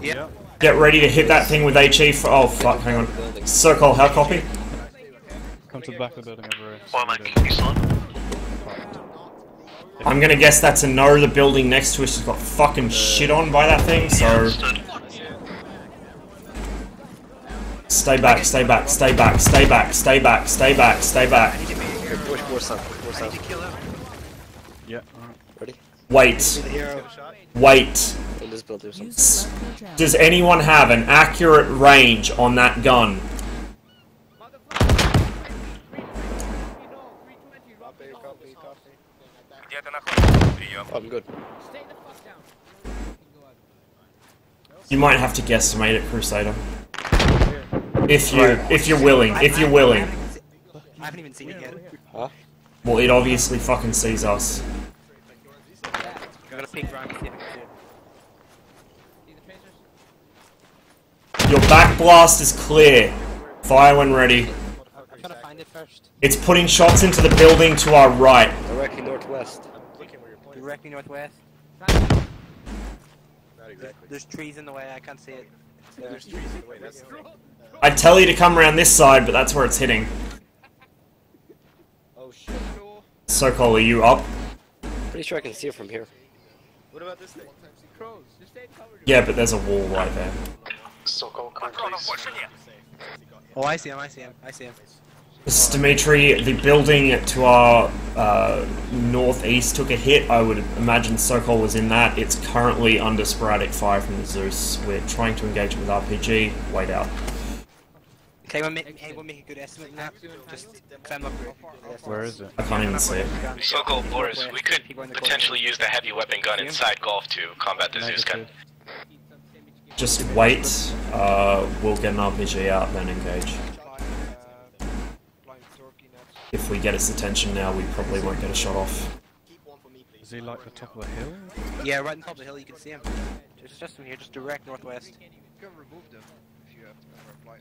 Yeah.
Get ready to hit that thing with HE for. Oh fuck! Hang on. Sokol, how copy?
Come to the back of the building over here.
I'm gonna guess that's a no. The building next to us has got fucking shit on by that thing. So. Stay back.
Okay, push more south, push more south.
Yeah, alright.
Ready?
Wait. Wait.
In this building or something.
Does anyone have an accurate range on that gun?
I'm good.
You might have to guesstimate it, Crusader. If you're willing.
I haven't even seen it yet.
Huh?
Well, it obviously fucking sees us.
I'm gonna peek around and see if I can see it.
Your back blast is clear. Fire when ready.
I'm gonna find it first.
It's putting shots into the building to our right.
Directly northwest.
Directly northwest. There's trees in the way, I can't see it.
There's trees in the way, that's...
I'd tell you to come around this side, but that's where it's hitting.
Oh shit.
Sokol, are you up?
Pretty sure I can see it from here.
What about this thing?
Yeah, but there's a wall right there.
So-called please.
Oh, I see him.
This is Dimitri. The building to our northeast took a hit. I would imagine Sokol was in that. It's currently under sporadic fire from the Zeus. We're trying to engage with RPG. Wait out.
Okay, we'll make a good estimate in that. Just climb up.
Where is it?
I can't even see it.
So-called Boris, we could potentially use the heavy weapon gun inside Golf to combat the Zeus gun.
Just wait. We'll get an RPG out, then engage. If we get its attention now, we probably won't get a shot off.
Is he like the top of the hill?
Yeah, right on top of the hill, you can see him. Just from here, just direct northwest.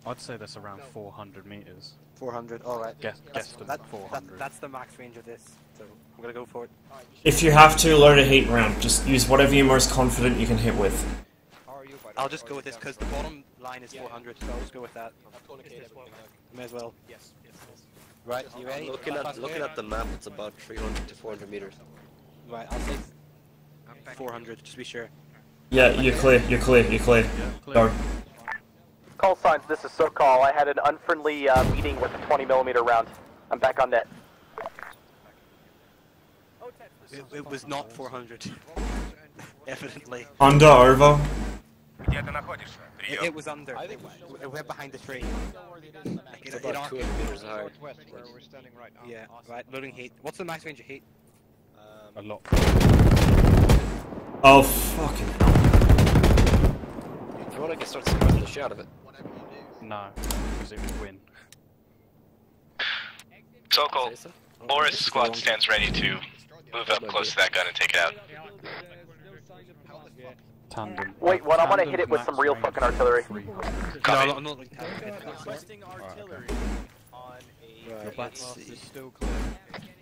I'd say that's around 400 meters.
400, alright.
Guess them 400.
That's the max range of this, so I'm gonna go for it.
If you have to, load a heat round. Just use whatever you're most confident you can hit with.
I'll just go with this because the bottom line is 400, so I'll just go with that. May as well. Right, you ready?
Looking at the map, it's about 300 to 400 meters.
Right, I'll say 400, just to be sure.
Yeah, you're clear. Go.
Call signs, this is SoCal. I had an unfriendly meeting with a 20mm round. I'm back on net.
It was not 400. Evidently.
Under, over.
It was under. It went behind the tree.
It's about 200 meters high.
Where we're standing right now.
Yeah, right, loading heat. What's the max range of heat?
A lot.
Oh, fucking hell.
If you want, I can start suppressing the shit out of it.
No, because it would win.
So-called Boris squad stands ready to move up close to that gun and take it out.
Tandem.
Wait, what? I want to hit it with some real fucking artillery.
No, I'm not looking at it.
Requesting artillery on a...
Let's see.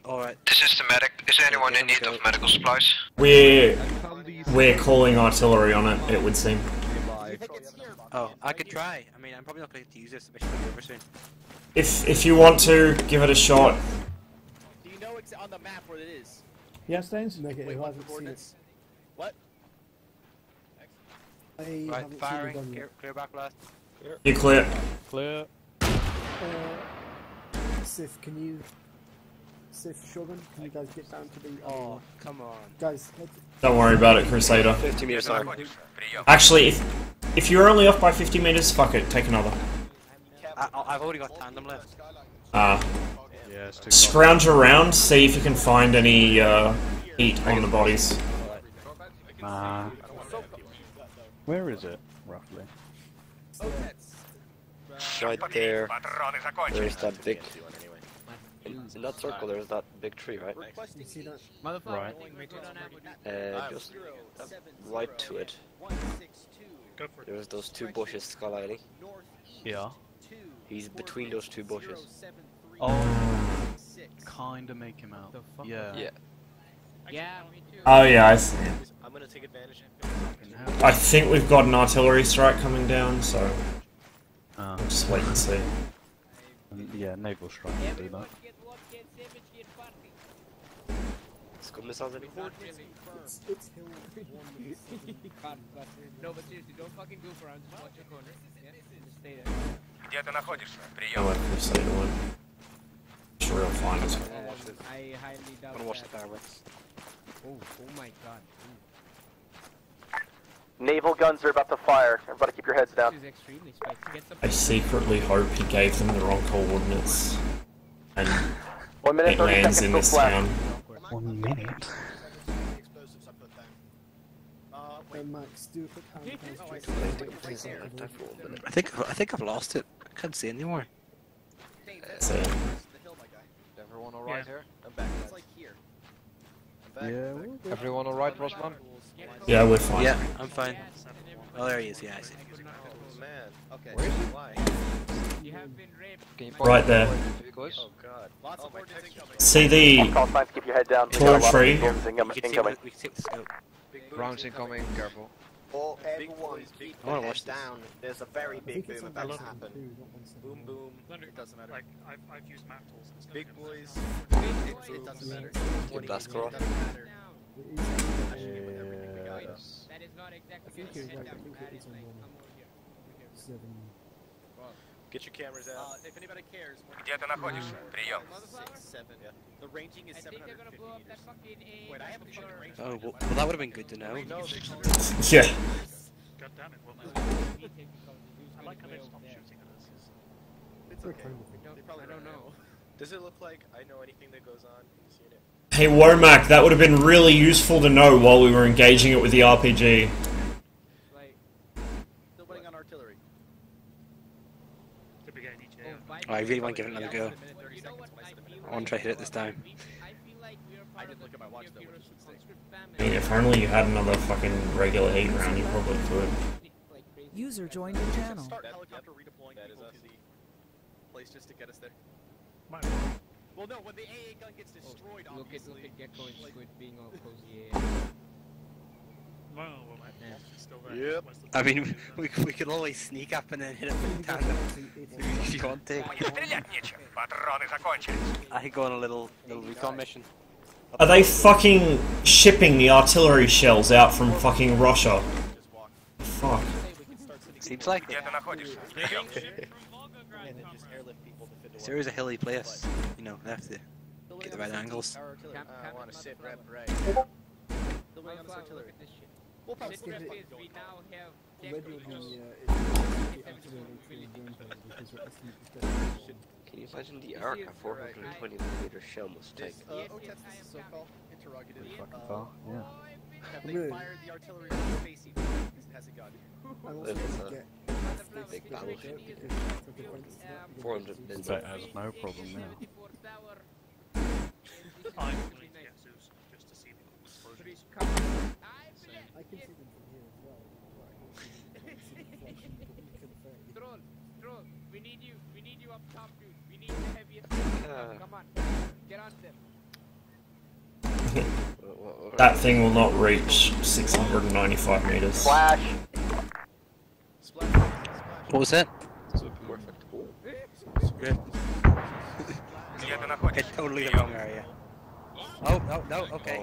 Alright.
This is the medic. Is anyone in need of medical supplies?
We're calling artillery on it, it would seem.
Oh, I could try. I mean, I'm probably not going to use this, mission will be over soon.
If you want to, give it a shot.
Do you know on the map where it is?
Yeah, Stains? Negative, I haven't seen it.
What?
Right, firing, clear back blast.
You're clear.
Clear.
Sif, can you... Sif, Shogun, can you guys get down to the...
Oh, come on.
Guys, head...
Don't worry about it, Crusader.
50 meters high.
Actually, if you're only off by 50 meters, fuck it, take another.
I've already got tandem left.
Yeah, scrounge around, see if you can find any heat on the bodies.
Where is it, roughly?
Right there. There's that big... In that circle, there's that big tree, right?
Right.
Just right to it. There's those two bushes skylighting.
Yeah.
He's between those two bushes.
Oh, kinda make him out. Yeah.
Yeah, me too.
Oh yeah, I see.
I'm gonna take advantage.
I think we've got an artillery strike coming down, so... We'll just wait and see.
Yeah, naval strike will do that.
Scud missiles anymore?
It's hill.
No, but seriously, don't fucking goof around. Just watch your corner. Yeah? Just stay there.
Где ты находишься?
I like Crusader one. Sure, he'll find us.
I highly doubt
I'm gonna watch
that.
the fireworks.
Oh my god.
Naval guns are about to fire. Everybody keep your heads down.
This is extremely spicy. Get the
I secretly hope he gave them the wrong coordinates. And
1 minute,
it
30
lands in
seconds
this
till
town.
1 minute.
Max, do a quick hand
I think I've lost it. I can't see anymore.
So,
Everyone alright here? I'm back. It's like here.
Yeah.
Everyone alright, Rosman?
yeah, we're fine.
Yeah, I'm fine. Oh, there he is. Yeah, I see.
Oh man. Okay.
Where is he?
Why?
You have been raped.
Can you
Right there.
Oh god. Lots of ordnance incoming.
See the
Call signs, keep your head down.
tall tree?
Incoming.
We can take the scope.
Rounds incoming, careful.
Or everyone keep
I wanna
their
watch
heads
this.
down. There's a very big boom about to happen.
Boom boom. It doesn't matter.
Like, I've used map tools and stuff.
Big boys.
It doesn't matter.
Yeah, blast Qariah.
It doesn't matter. Actually, with everything we got.
That is not
I
exactly
think you're right. I
head down.
think
That
it
is
is on
like,
one.
I'm over here.
Seven.
Get your cameras out.
If anybody cares,
Где ты находишься? Прием.
6, 7. Yeah. The ranging is
I think they're gonna
750
blow up that
meters.
fucking A.
Wait, I have a fucking range.
Oh, well, that would have been good to know.
No,
Yeah.
God damn it, well, I like how they stopped shooting at us.
it's okay.
I don't know.
Does it look like I know anything that goes on in this unit?
Hey Womack, that would have been really useful to know while we were engaging it with the RPG.
Like,
Still waiting on artillery.
The brigade each area.
I really want to give it another go.
You know what I feel
I want to try to hit it this time.
I feel like we are
I
part
didn't look at my watch though, which is insane.
I mean, if only you had another fucking regular heat round, you probably could.
User joined your channel.
Start helicopter redeploying people to the place just to get us there.
Mine.
Well, no, when the AA gun gets destroyed,
Look
obviously.
at Gecko and Squid being all cozy.
Well, mate, it's still there.
Yep.
Where's the-
I mean, we can always sneak up and then hit it with tandem if you want to.
Стрелять нечем. Патроны закончились.
I could go on a little recon mission.
Are they fucking shipping the artillery shells out from fucking Russia? Fuck.
Seems like
Где
it.
ты находишься? Прием.
Syria is a hilly place. You know, they have to get the right angles.
I want to sit rep right. Still waiting on this artillery. We'll probably
We now have
Already
Gecko.
on
Can you imagine the arc a 420mm shell must take?
OTES, this is so-called interrogative.
Yeah.
Have they
Really?
fired the artillery from the base even? Because it hasn't gone.
I also
It's
want to
a
get
big battleship. 400
So that has no problem now.
I'm willing to get Zeus just to see the explosions.
I can see them from here as well.
Troll, we need you up top, dude. We need the heaviest. Come on, get on them.
That thing will not reach 695 meters.
Flash.
What was that?
Perfect.
Good.
Где ты находишься?
Hit totally the wrong area. Oh, no, okay.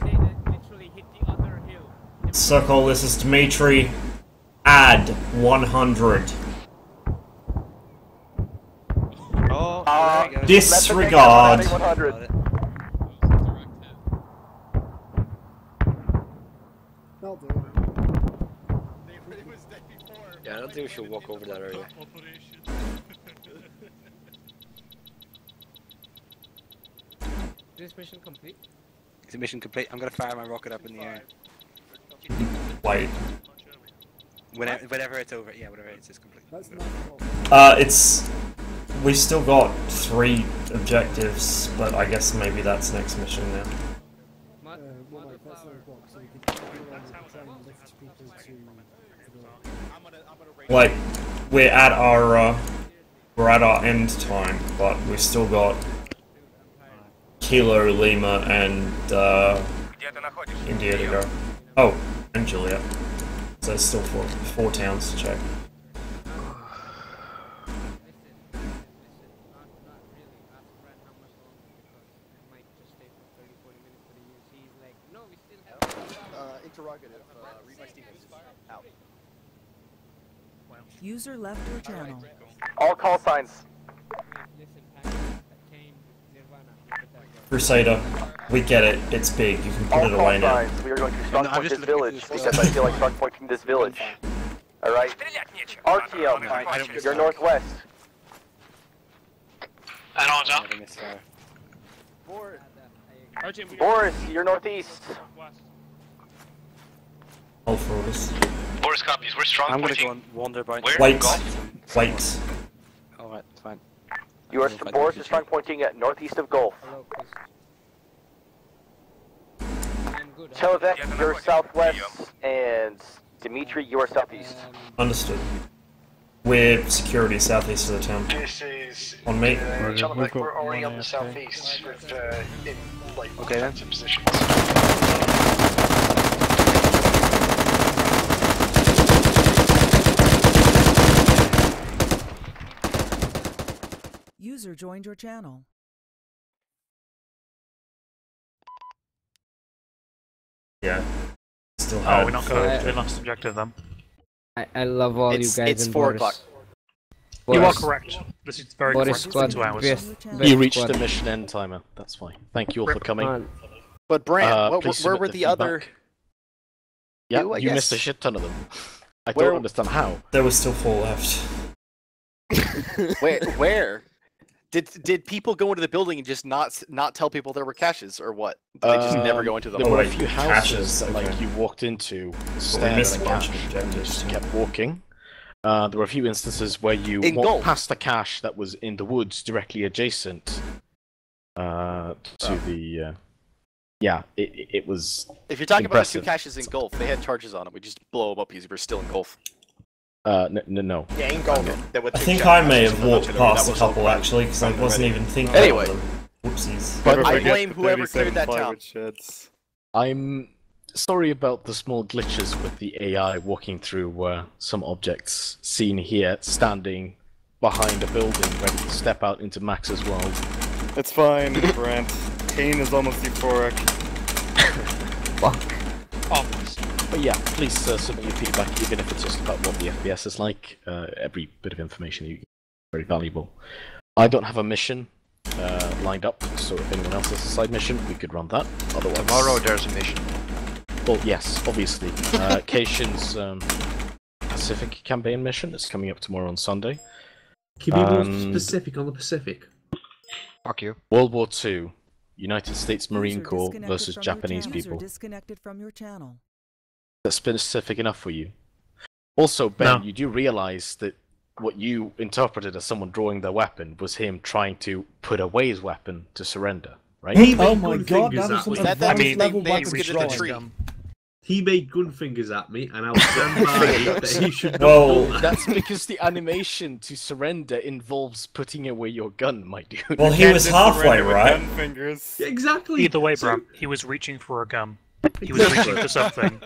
They literally hit the other hill.
Circle, this is Dmitri. Add 100.
Oh, there you go.
Disregard.
100.
They'll do it.
Yeah, I don't think we should walk over that area.
Is this mission complete?
Is the mission complete? I'm gonna fire my rocket up in the air.
Wait.
Whenever it's over, yeah, whenever it's complete.
That's not
It's... We still got 3 objectives, but I guess maybe that's next mission now.
well, like, that's not a block, so we could try and lift people to the...
Like, we're at our end time, but we've still got Kilo, Lima, and India to go. Oh, and Juliet. So there's still four towns to check.
Interrogative. Read my statements. Out.
User left your channel.
All call signs.
Crusader, we get it. It's big. You can put it away now.
Signs. We are going to strong point this village because I feel like strong pointing this village. Alright. RTL, you're northwest.
And on top.
Boris, you're northeast.
All for us.
Boris copies. We're strong
I'm gonna
pointing.
go and wander by.
Wait. Wait.
Alright, it's fine.
You are Boris is strong pointing at northeast of Gulf. Chelevek, you're southwest, and Dimitri, you are southeast.
Understood. We're security southeast of the town.
This is
On me.
Chelevek, we're already on the southeast with in like defensive positions.
User joined your channel.
Yeah. Still
we're not going to the last objective then.
I love all you guys.
It's
in
4
Boris.
o'clock.
You are correct. This is very
Boris
correct.
squad,
2 hours.
You reached the mission end timer. That's fine. Thank you all for coming.
But Brand,
Please
where
submit
were the other?
feedback. Yeah,
I
you missed a
guess.
shit ton of them. I
Where-
don't understand how.
There was still 4 left.
Where? Did people go into the building and just not tell people there were caches, or what? Did they just never go into them?
There were a
wait,
few
caches,
houses that
okay.
like you walked into,
we
stared
missed
at
a
a
bunch
cache,
of
and
objectives.
just kept walking. There were a few instances where you
In
walked
Gulf.
past a cache that was in the woods directly adjacent to the. Yeah, it was.
If you're talking
impressive.
about the 2 caches in Gulf, they had charges on them. We just blow them up because we're still in Gulf.
No.
Yeah, in Gulf. There were
I
2
think
shots.
I may have walked
That
past a
was all
couple
planned.
actually, because I wasn't even thinking
Anyway.
about them. Whoopsies.
But I blame whoever cleared that town.
I'm sorry about the small glitches with the AI walking through some objects seen here, standing behind a building, ready to step out into Max's world.
It's fine, Brent. Kane is almost euphoric.
Fuck. But yeah, please submit your feedback, even if it's just about what the FPS is like. Every bit of information you get is very valuable. I don't have a mission lined up, so if anyone else has a side mission, we could run that. Otherwise,
Tomorrow there's a mission.
well, yes, obviously. Kaishin's Pacific campaign mission is coming up tomorrow on Sunday.
Can you be more specific on the Pacific?
Fuck you.
World War II, United States Marine
User
Corps
disconnected
versus
from your
Japanese
channel. User
people.
disconnected from your channel.
That's specific enough for you. Also, Ben, you do realize that what you interpreted as someone drawing their weapon was him trying to put away his weapon to surrender, right?
Oh my god, that was some advanced level weapon drawing. He made gun fingers at me, and I was stand by that he should not do that.
That's because the animation to surrender involves putting away your gun, my dude.
Well, he was halfway, right?
Yeah, exactly.
Either way, Bram, he was reaching for a gun. He was reaching for something.